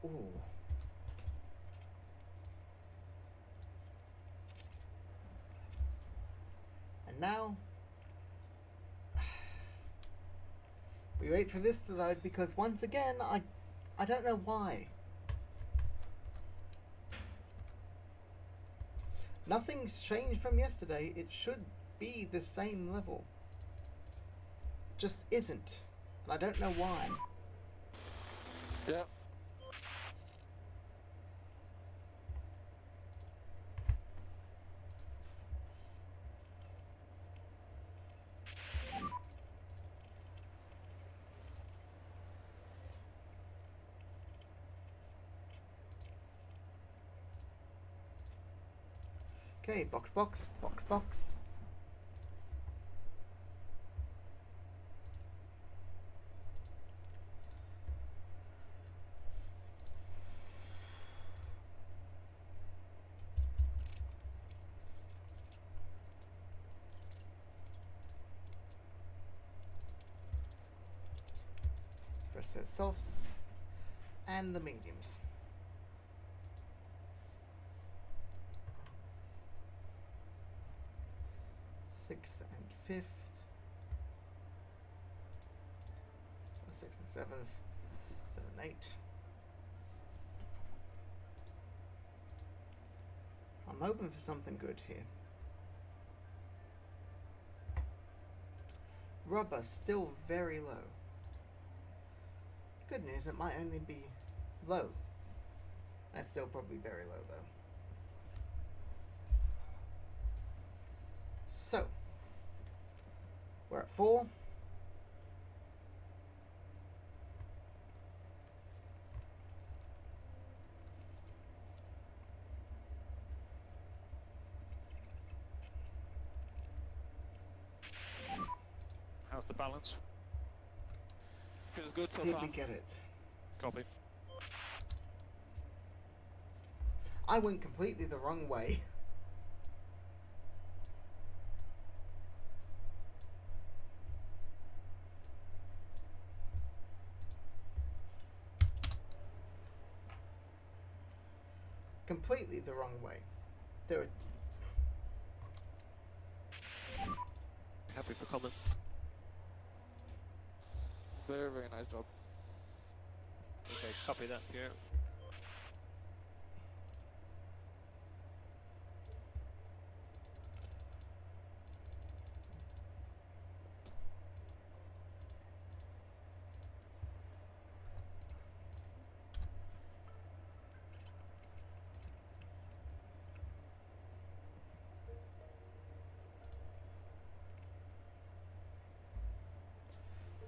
Ooh. And now we wait for this to load because once again I don't know why. Nothing's changed from yesterday. It should be the same level. Just isn't. And I don't know why. Yeah. Okay, box, box, box, box. First set of softs and the mediums. Sixth and fifth, sixth and seventh, 7, 8. I'm hoping for something good here. Rubber still very low. Good news, it might only be low. That's still probably very low though. So, we're at 4. How's the balance? Feels good so Did far. we get it? Copy. I went completely the wrong way. Completely the wrong way. There are Happy for comments. Very, very nice job. Okay, copy that, Pierre.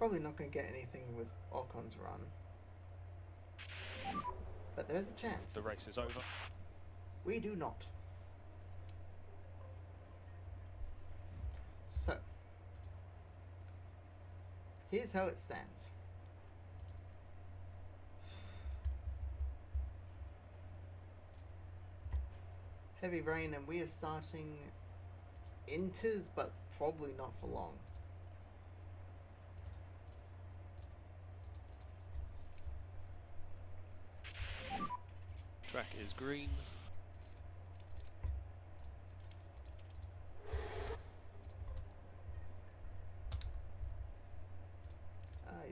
probably not going to get anything with Ocon's run. But there's a chance. The race is over. We do not. So, here's how it stands. Heavy rain, and we are starting inters, but probably not for long. Track is green.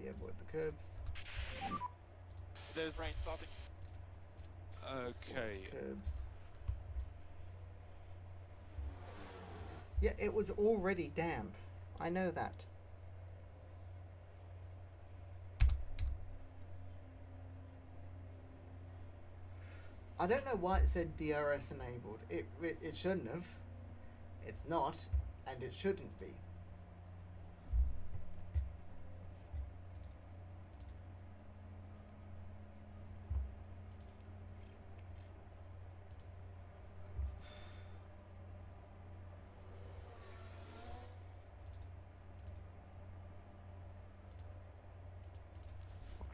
Yeah, avoid the curbs. There's rain starting. Okay. Curbs. Yeah, it was already damp. I know that. I don't know why it said DRS enabled. It shouldn't have. It's not, and it shouldn't be.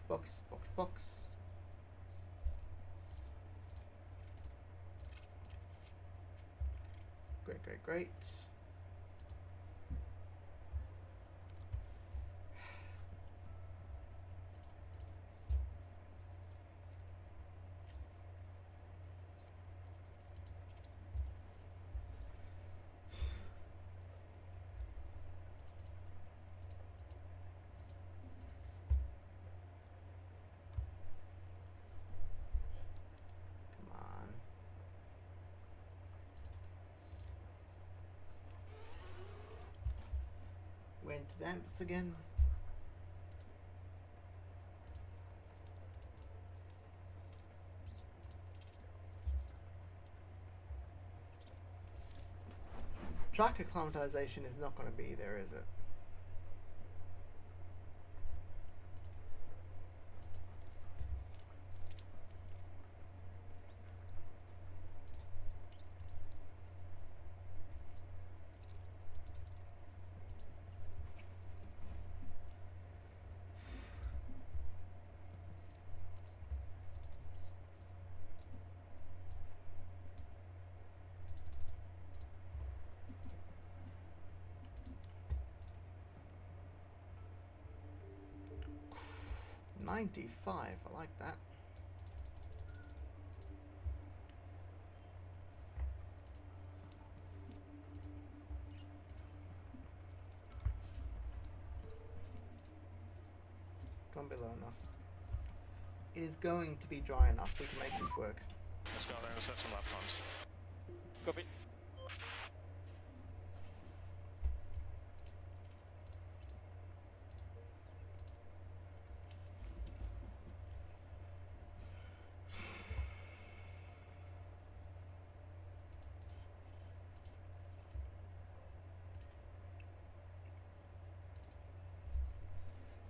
Box, box, box. Great, great. Come on. Went to dance again. Track acclimatization is not going to be there, is it? $95, I like that. It's gone below enough. It is going to be dry enough. We can make this work. Let's go out there and set some lap times. Copy.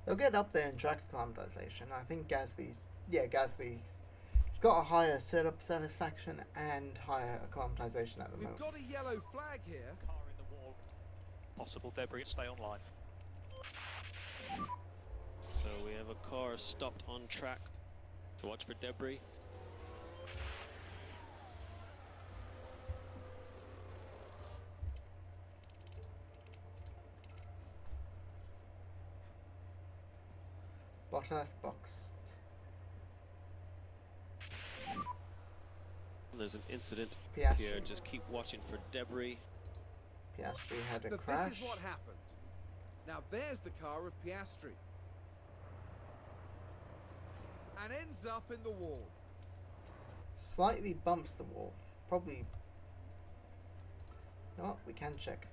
They'll get up there in track acclimatization. I think Gasly's, it's got a higher setup satisfaction and higher acclimatization at the We've moment. got a yellow flag here. Car in the wall. Possible debris. Stay online. So we have a car stopped on track to watch for debris. Bottas boxed. There's an incident Piastri. here. Just keep watching for debris. Piastri had a Now crash. this is what happened. Now there's the car of Piastri. And ends up in the wall. Slightly bumps the wall. Probably. No, we can check.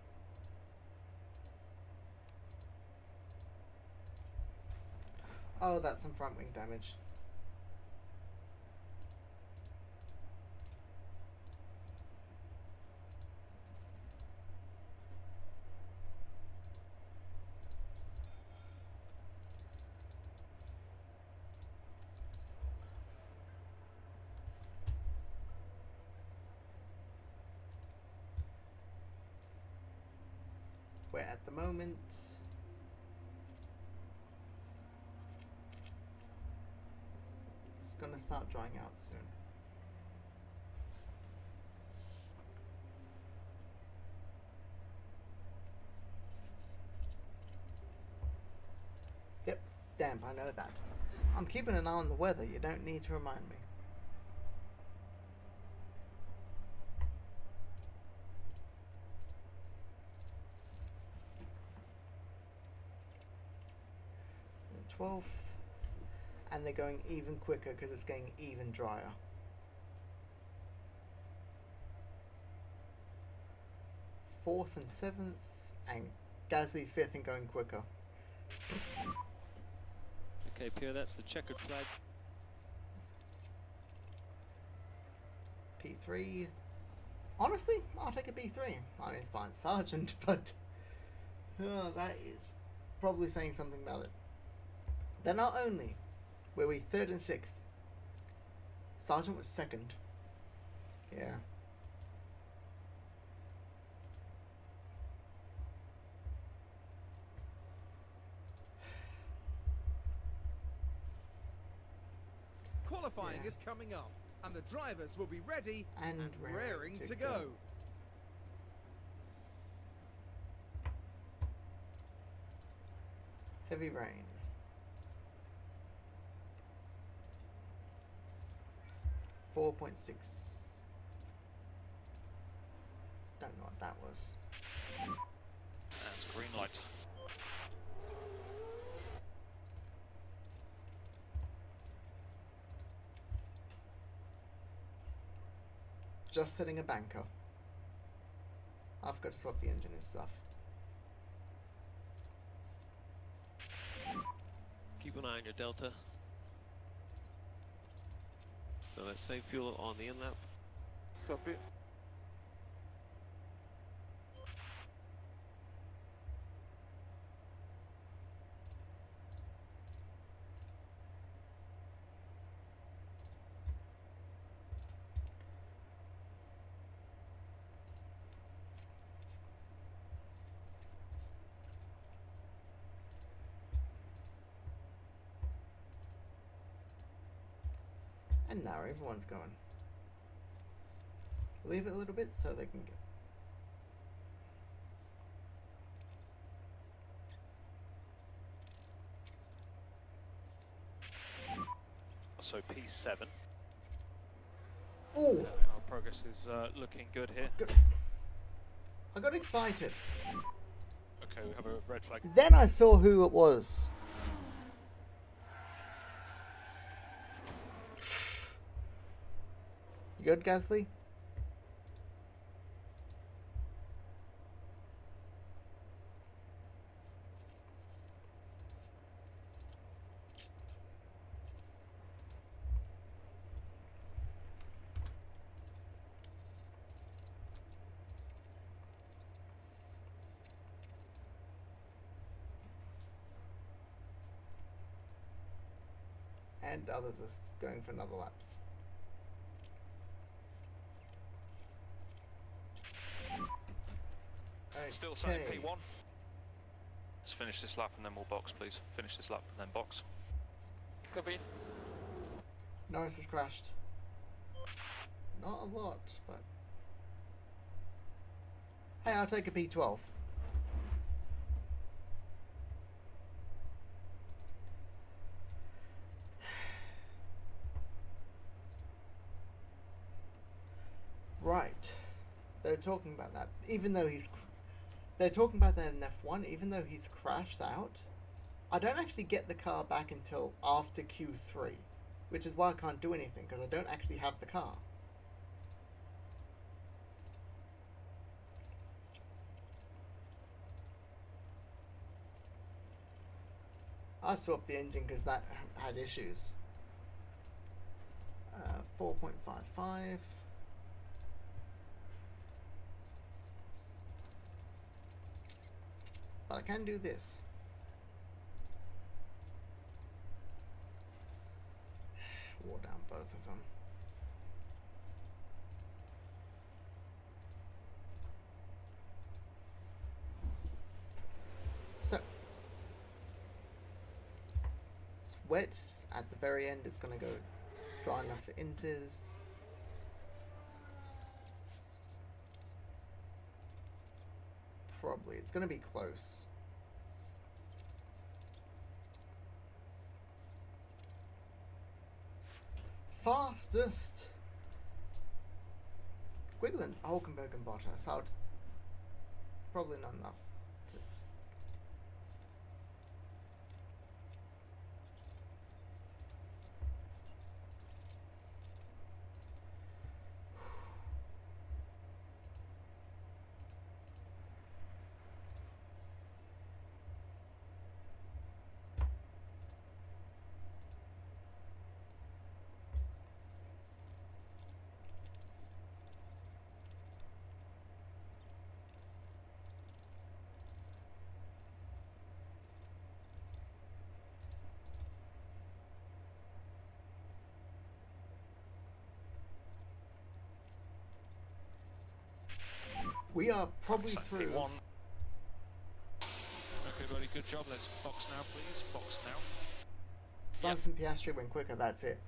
Oh, that's some front wing damage. Where at the moment it's gonna start drying out soon. Yep, damp, I know that. I'm keeping an eye on the weather, you don't need to remind me. The 12th, and they're going even quicker because it's getting even drier. Fourth and 7th, and Gasly's 5th and going quicker. Okay, Pierre, that's the checkered flag. P3. Honestly, I'll take a B3. I mean, it's fine, Sergeant, but that is probably saying something about it. Then not only were we 3rd and 6th, Sergeant was 2nd. Yeah. Qualifying Yeah. is coming up, and the drivers will be ready And raring to go. Heavy rain. .6. Don't know what that was. And it's green light. Just setting a banker. I've got to swap the engine and stuff. Keep an eye on your delta. So let's save fuel on the in-lap. Copy. And now everyone's going. Leave it a little bit so they can get. So P7. Oh! Our progress is looking good here. I got excited. Okay, we have a red flag. Then I saw who it was. You good, Gasly? And others are going for another laps. Still saying Okay. P1. Let's finish this lap and then we'll box, please. Finish this lap and then box. Copy. Norris has crashed. Not a lot, but... Hey, I'll take a P12. Right. They're talking about that. Even though they're talking about that in F1, even though he's crashed out, I don't actually get the car back until after Q3, which is why I can't do anything, because I don't actually have the car. I swapped the engine because that had issues. 4.55. But I can do this. Wore down both of them. So it's wet at the very end. It's gonna go dry enough for inters. Probably. It's going to be close. Fastest. Quicker Hulkenberg and Bottas. Out. Probably not enough. We are probably So through. P1. Okay, buddy, good job. Let's box now, please. Box now. Sainz and Piastri went quicker, that's it.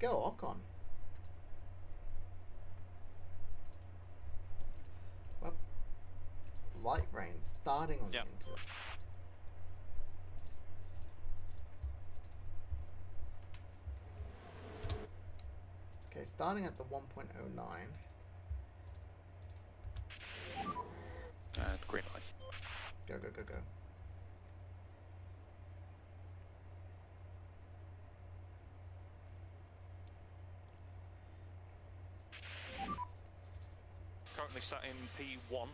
Go Ocon. Well, light rain starting on Yep. the inters. starting at the 1.09. And green light. Go, go, go, go. Currently sat in P1.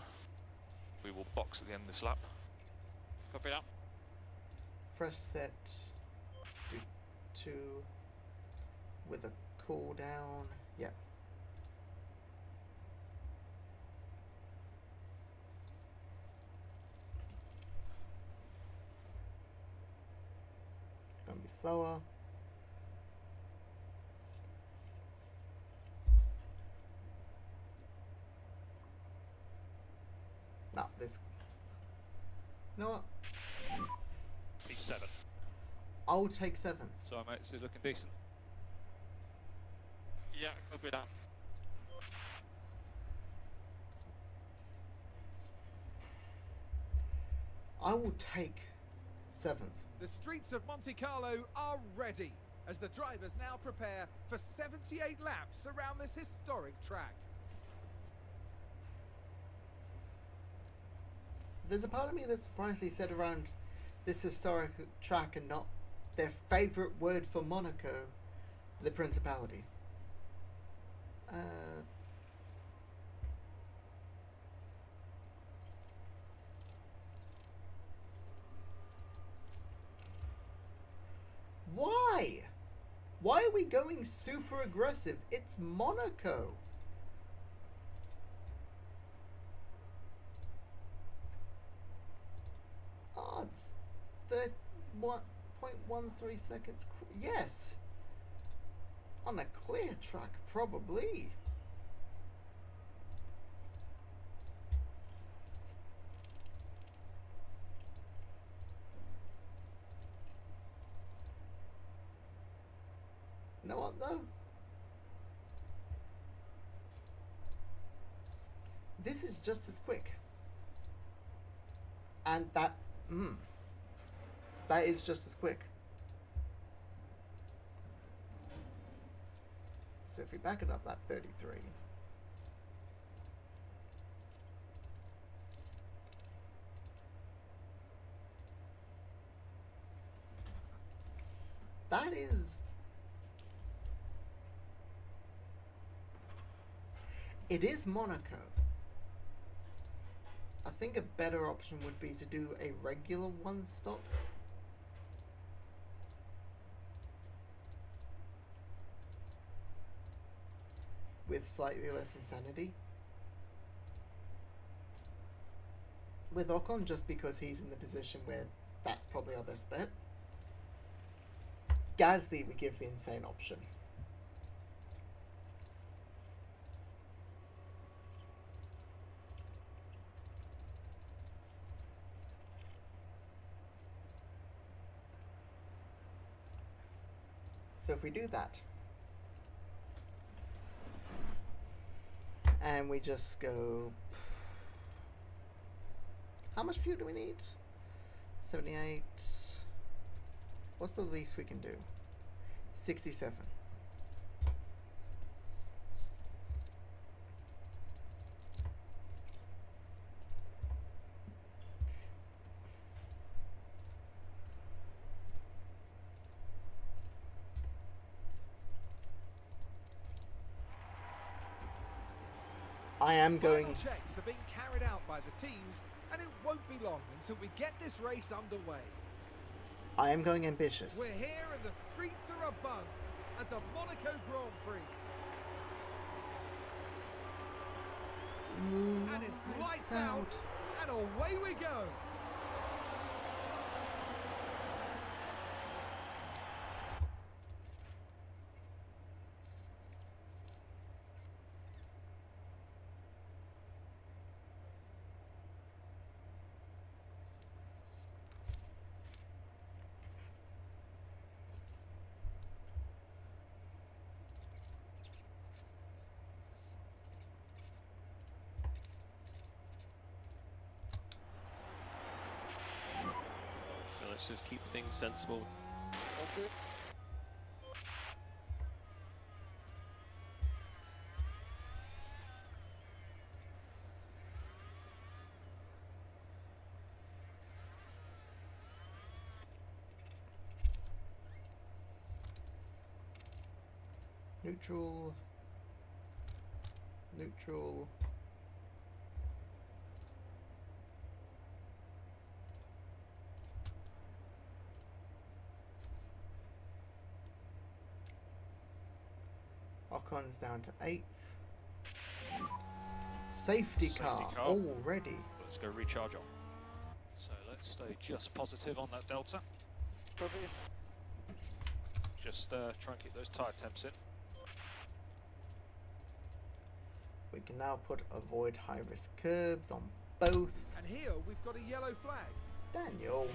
We will box at the end of this lap. Copy that. Fresh set. Do 2 with a cooldown. Yep. Gonna be slower. No, this. You know what? P7. I'll take 7th. So I'm actually looking decent. Yeah, copy that. I will take 7th. The streets of Monte Carlo are ready as the drivers now prepare for 78 laps around this historic track. There's a part of me that's surprised he said around this historic track and not their favourite word for Monaco, the Principality. Why? Why are we going super aggressive? It's Monaco. Oh, it's 1.13 seconds. Yes. On a clear track, probably. You know what, though? This is just as quick. And that is just as quick. So if we back it up, lap 33. That is... It is Monaco. I think a better option would be to do a regular one stop. With slightly less insanity. With Ocon, just because he's in the position where that's probably our best bet. Gasly, we give the insane option. So if we do that, and we just go, how much fuel do we need? 78. What's the least we can do? 67. I am going... Final checks are being carried out by the teams, and it won't be long until we get this race underway. I am going ambitious. We're here and the streets are abuzz at the Monaco Grand Prix. And it's lights out, and away we go. Let's just keep things sensible. Okay. Neutral. Neutral. Ocon's down to 8th. Safety car car. already. Let's go recharge on. So let's stay just positive on that delta. Copy. Just try and keep those tyre temps in. We can now put avoid high risk curbs on both. And here we've got a yellow flag. Daniel.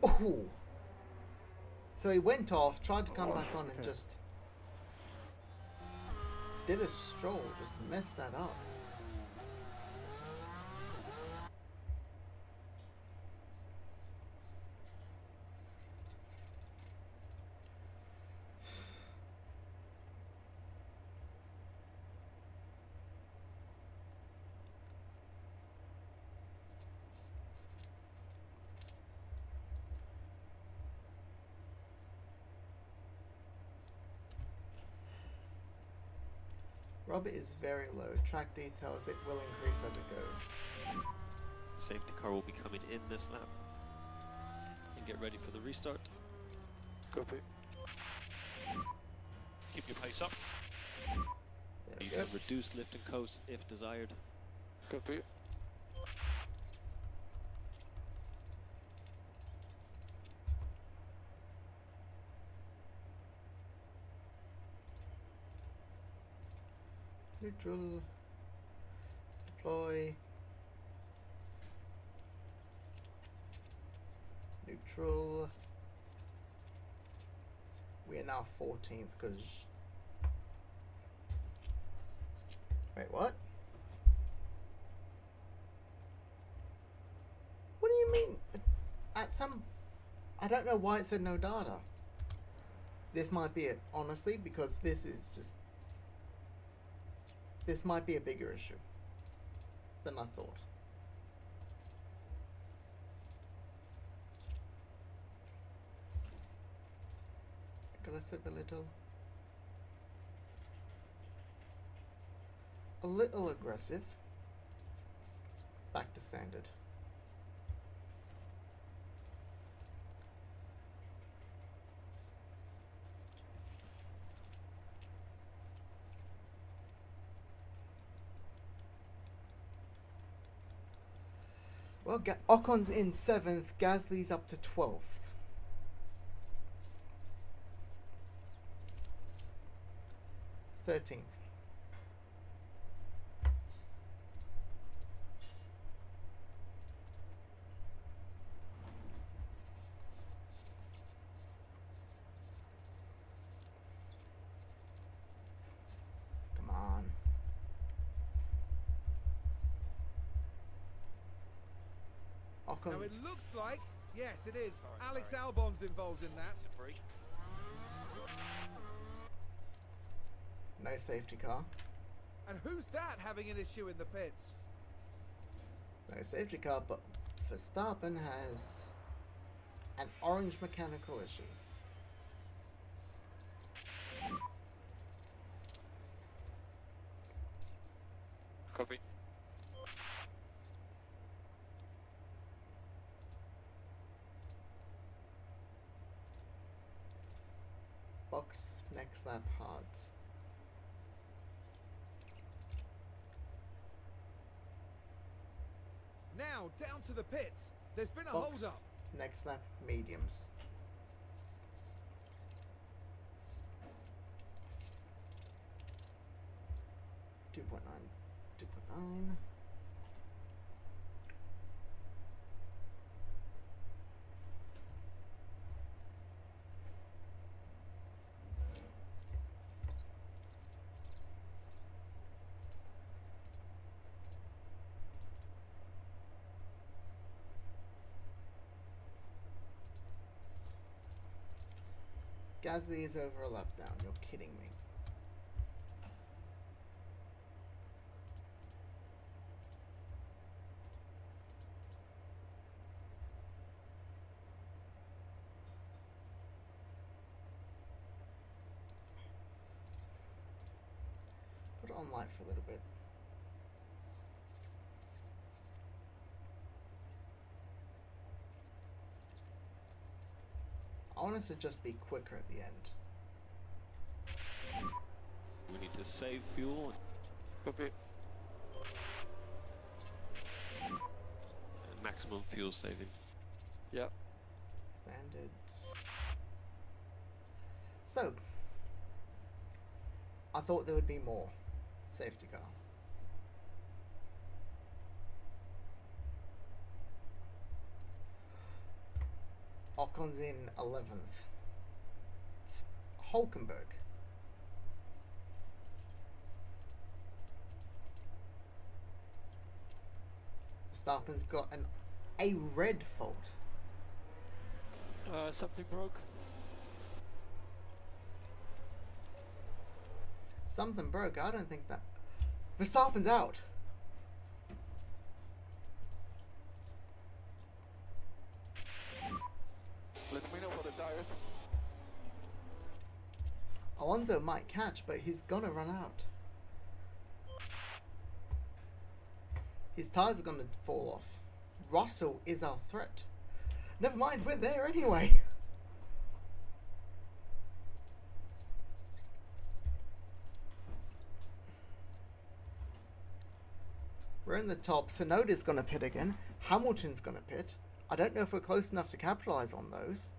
Oh. So he went off, tried to come back on and just did a stroll, just messed that up. Robert is very low. Track details, it will increase as it goes. Safety car will be coming in this lap. And get ready for the restart. Copy. Keep your pace up. There we You go. can reduce lift and coast if desired. Copy. Neutral. Deploy. Neutral. We are now 14th because. Wait, what? What do you mean? At some. I don't know why it said no data. This might be it, honestly, because this is just. This might be a bigger issue than I thought. Aggressive a little aggressive. Back to standard. Well, Ocon's in 7th, Gasly's up to 12th. Thirteenth. Come on. Ocon. Now it looks like, yes it is, Alex Albon's involved in that. No safety car. And who's that having an issue in the pits? No safety car, but Verstappen has an orange mechanical issue. Copy. Box next lap hards. Now down to the pits. There's been a Box hold up. next lap mediums. Two point nine. 2.9. Gasly is over a lap down. You're kidding me. on light for a little bit. I want us to just be quicker at the end. We need to save fuel. Copy. Maximum fuel saving. Yeah. Standards. So, I thought there would be more safety car. Ocon's in 11th. It's Hulkenberg. Verstappen's got a red fault. Something broke. Something broke. I don't think that. Verstappen's out. Let me know for the tires. Alonso might catch, but he's gonna run out. His tires are gonna fall off. Russell is our threat. Never mind, we're there anyway. We're in the top. Tsunoda's gonna pit again. Hamilton's gonna pit. I don't know if we're close enough to capitalize on those.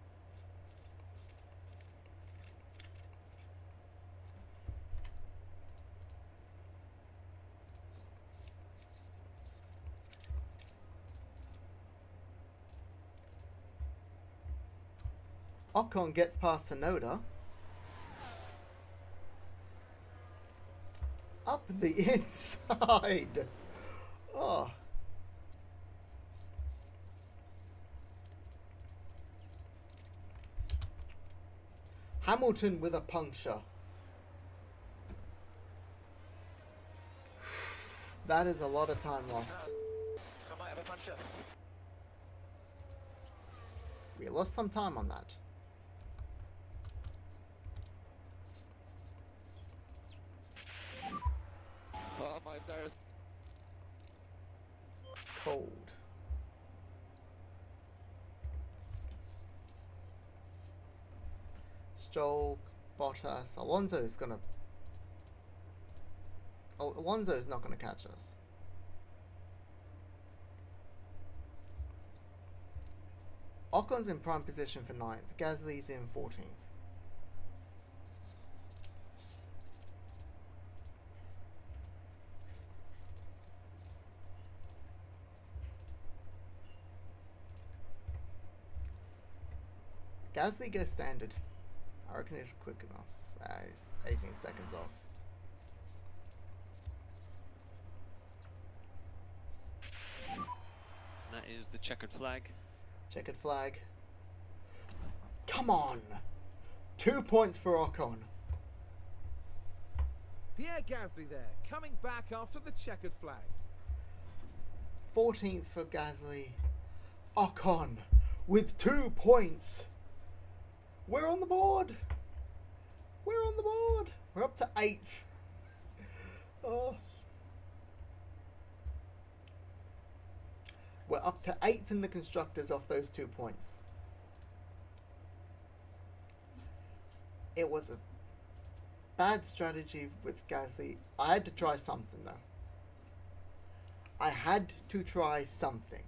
Ocon gets past Tsunoda. Up the inside. Oh. Hamilton with a puncture. That is a lot of time lost. I might have a puncture. We lost some time on that. My tires. Cold. Stroll, Bottas, Alonso's gonna... Alonso's not gonna catch us. Ocon's in prime position for 9th. Gasly's in 14th. Gasly goes standard. I reckon it's quick enough. He's 18 seconds off. That is the checkered flag. Checkered flag. Come on! 2 points for Ocon. Pierre Gasly there, coming back after the checkered flag. 14th for Gasly. Ocon with 2 points. We're on the board. We're on the board. We're up to 8th. Oh. We're up to 8th in the constructors off those 2 points. It was a bad strategy with Gasly. I had to try something though. I had to try something.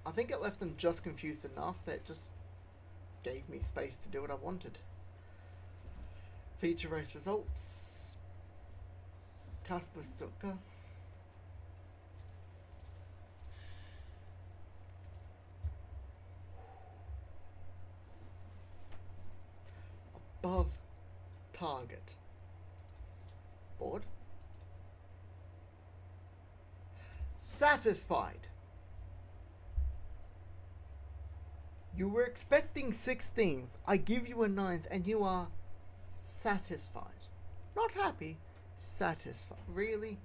I think it left them just confused enough that it just gave me space to do what I wanted. Feature race results. Kasper Stuttgart. Above target. Board. Satisfied. You were expecting 16th. I give you a 9th and you are satisfied. Not happy, satisfied. Really?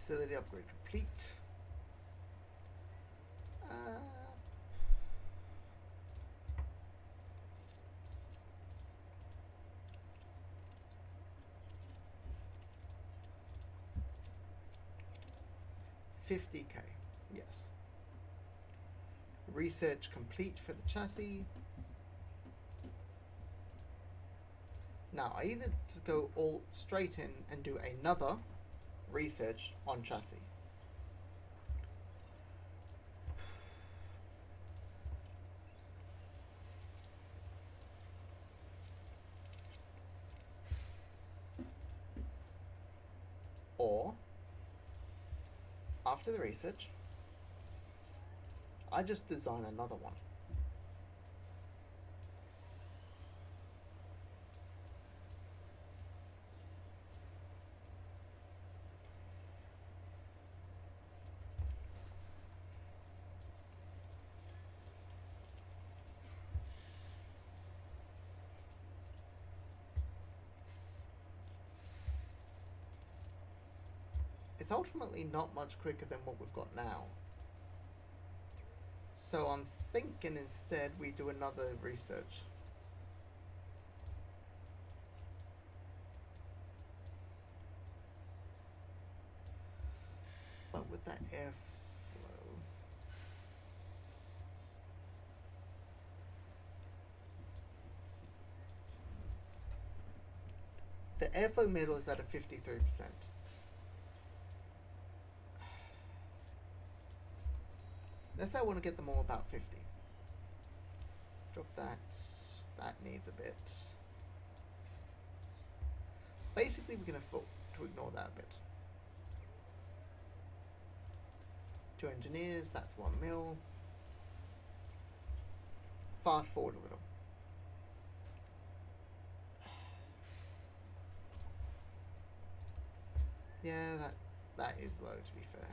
Facility upgrade complete. 50k, yes. Research complete for the chassis. Now I either go all straight in and do another research on chassis. Or after the research, I just design another one. It's ultimately not much quicker than what we've got now. So I'm thinking instead we do another research. But with that airflow, the airflow middle is at a 53%. Let's say I want to get them all about 50. Drop that. That needs a bit. Basically, we can afford to ignore that a bit. 2 engineers, that's 1 mil. Fast forward a little. Yeah, that is low, to be fair.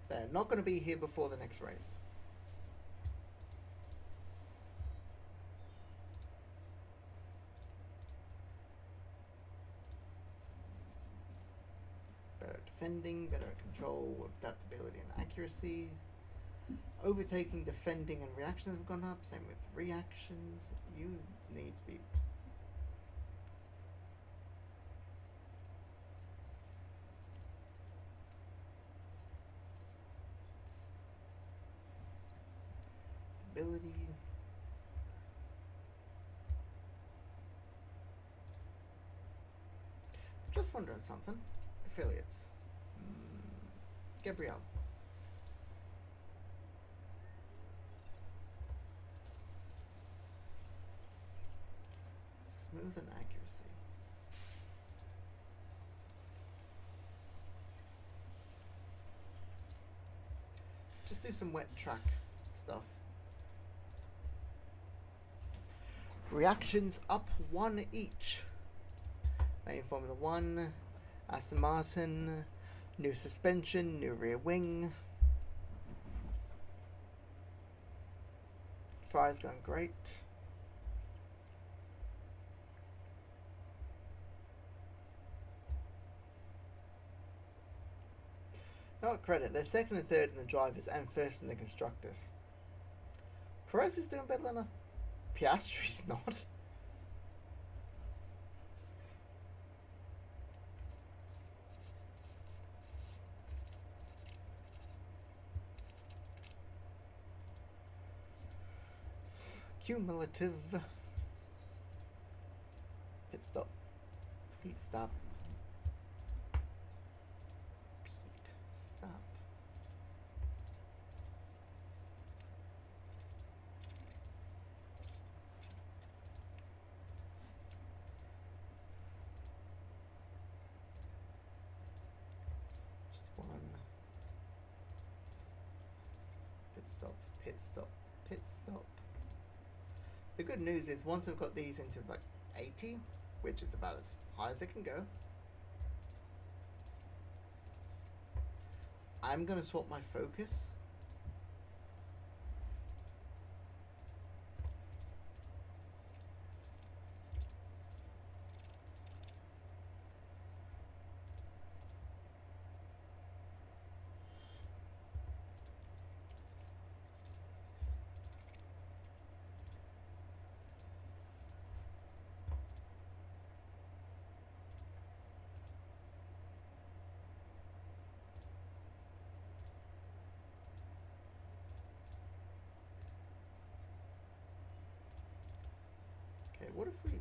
They're not going to be here before the next race. Better defending, better control, adaptability and accuracy. Overtaking, defending and reactions have gone up. Same with reactions. You need to be... ability. Just wondering something. Affiliates. Gabrielle. Smooth and accuracy. Just do some wet track stuff. Reactions up 1 each. Main Formula 1, Aston Martin, new suspension, new rear wing. Fire's going great. Not credit, they're second and third in the drivers and first in the constructors. Perez is doing better than a Piastri's not. Cumulative. Pit stop. Pit stop. Pit stop. Just one. Pit stop. Pit stop. Pit stop. The good news is once I've got these into like 80, which is about as high as they can go, I'm going to swap my focus Okay, what if we...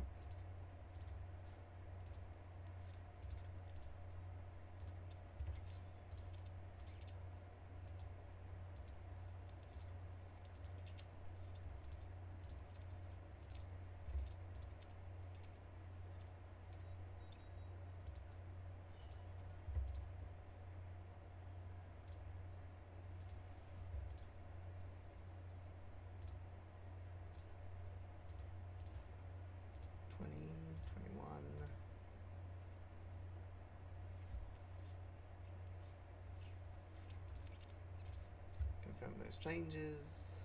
Confirm those changes.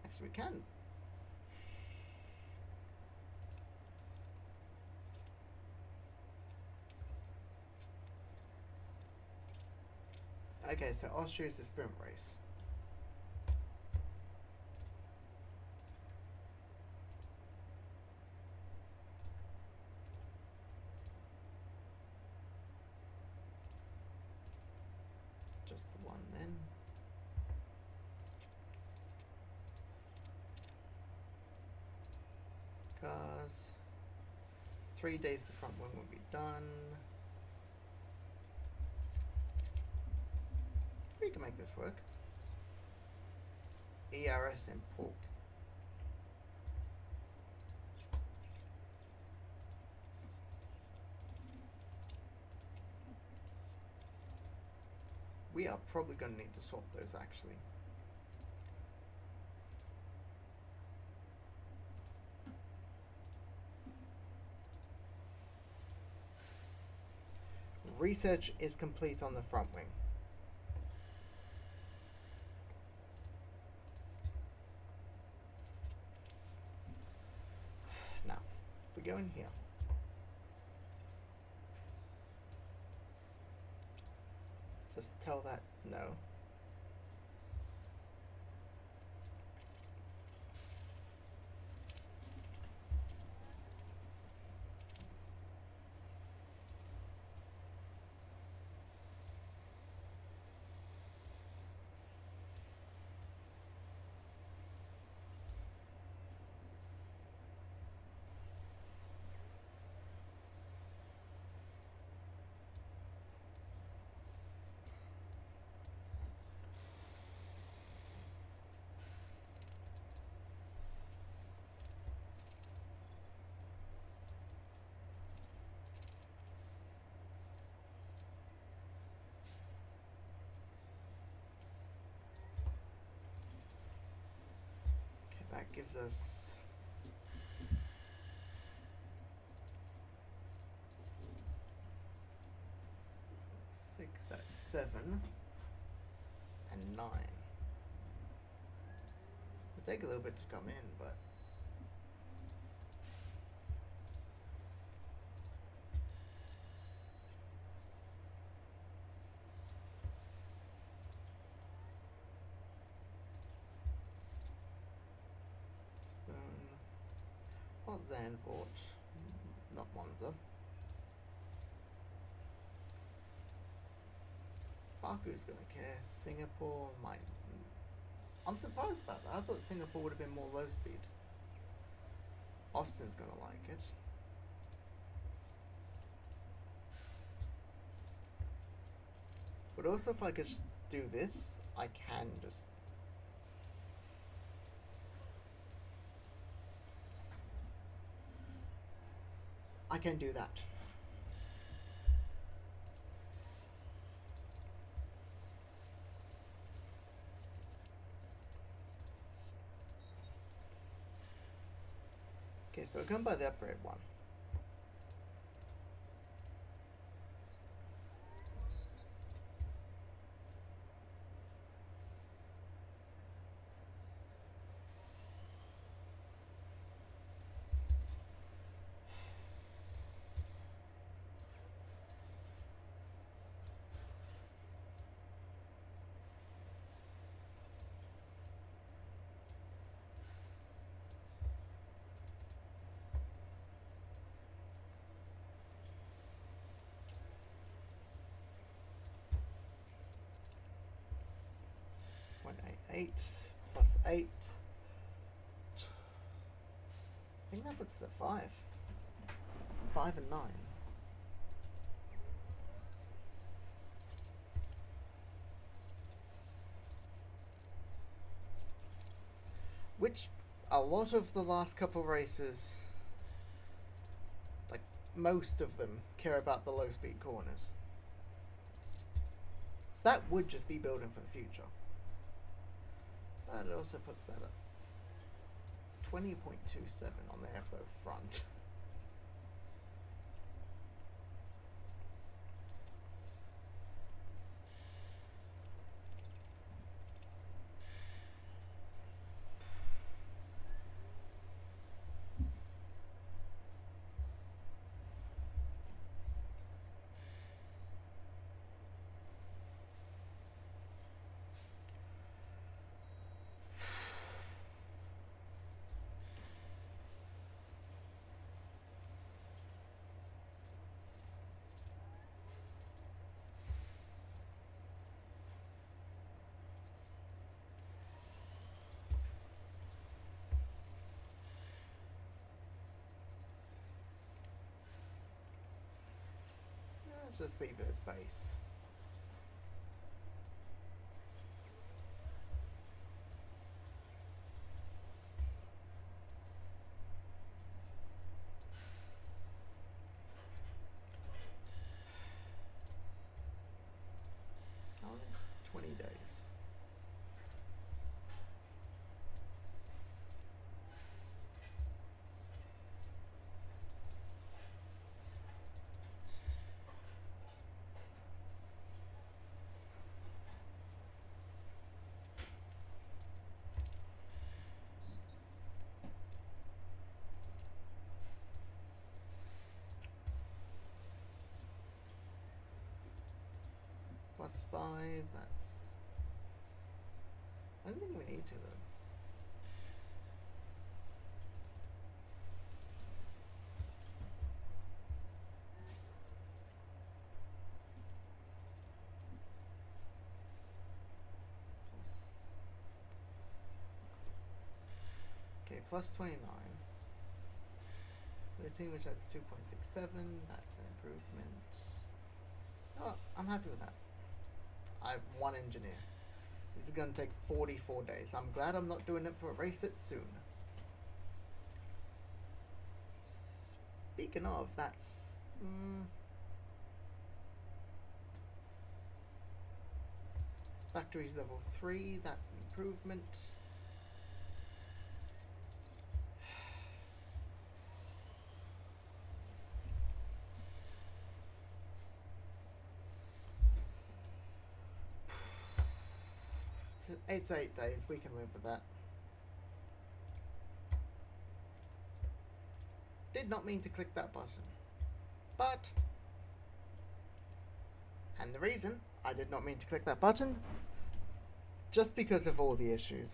Actually, we can. Okay, so Austria is a sprint race. Just the one then. Cars. 3 days the front wing will be done. We can make this work. ERS import. We are probably going to need to swap those actually. Research is complete on the front wing. Now, if we go in here, just tell that no. That gives us six, that's 7 and 9. It'll take a little bit to come in, but not Zandvoort, not Monza. Baku's gonna care. Singapore might. I'm surprised about that. I thought Singapore would have been more low speed. Austin's gonna like it. But also, if I could just do this, I can just. I can do that. Okay, so I'll come by the upgrade one. Eight plus 8. think that puts us at 5. 5 and 9. Which a lot of the last couple races, like most of them, care about the low speed corners. So that would just be building for the future. But it also puts that up 20.27 on the F-though front. Let's just leave it as base. How long? 20 days. Plus 5, that's... I don't think we need to though. Plus... Okay, plus 29. 13, which adds 2.67, that's an improvement. Oh, I'm happy with that. I have 1 engineer. This is going to take 44 days. I'm glad I'm not doing it for a race that's soon. Speaking of, that's... Factories level 3, that's an improvement. It's 8 days, we can live with that. Did not mean to click that button. But, and the reason I did not mean to click that button, just because of all the issues.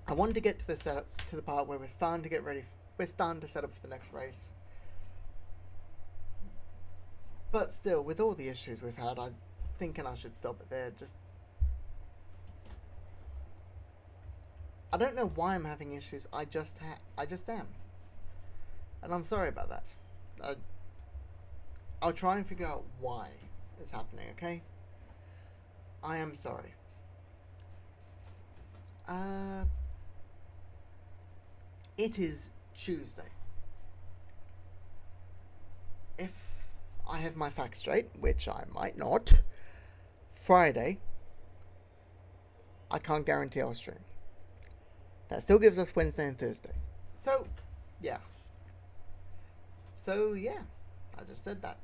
I wanted to get to the setup, to the part where we're starting to get ready, we're starting to set up for the next race. But still, with all the issues we've had, I'm thinking I should stop it there. I don't know why I'm having issues. I just am, and I'm sorry about that. I'll try and figure out why it's happening. Okay, I am sorry. It is Tuesday. If I have my facts straight, which I might not, Friday, I can't guarantee I'll stream. That still gives us Wednesday and Thursday. So, yeah. I just said that.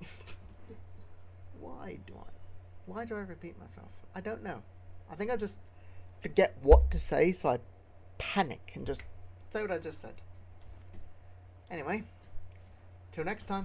Why do I repeat myself? I don't know. I think I just forget what to say, so I panic and just say what I just said. Anyway, till next time.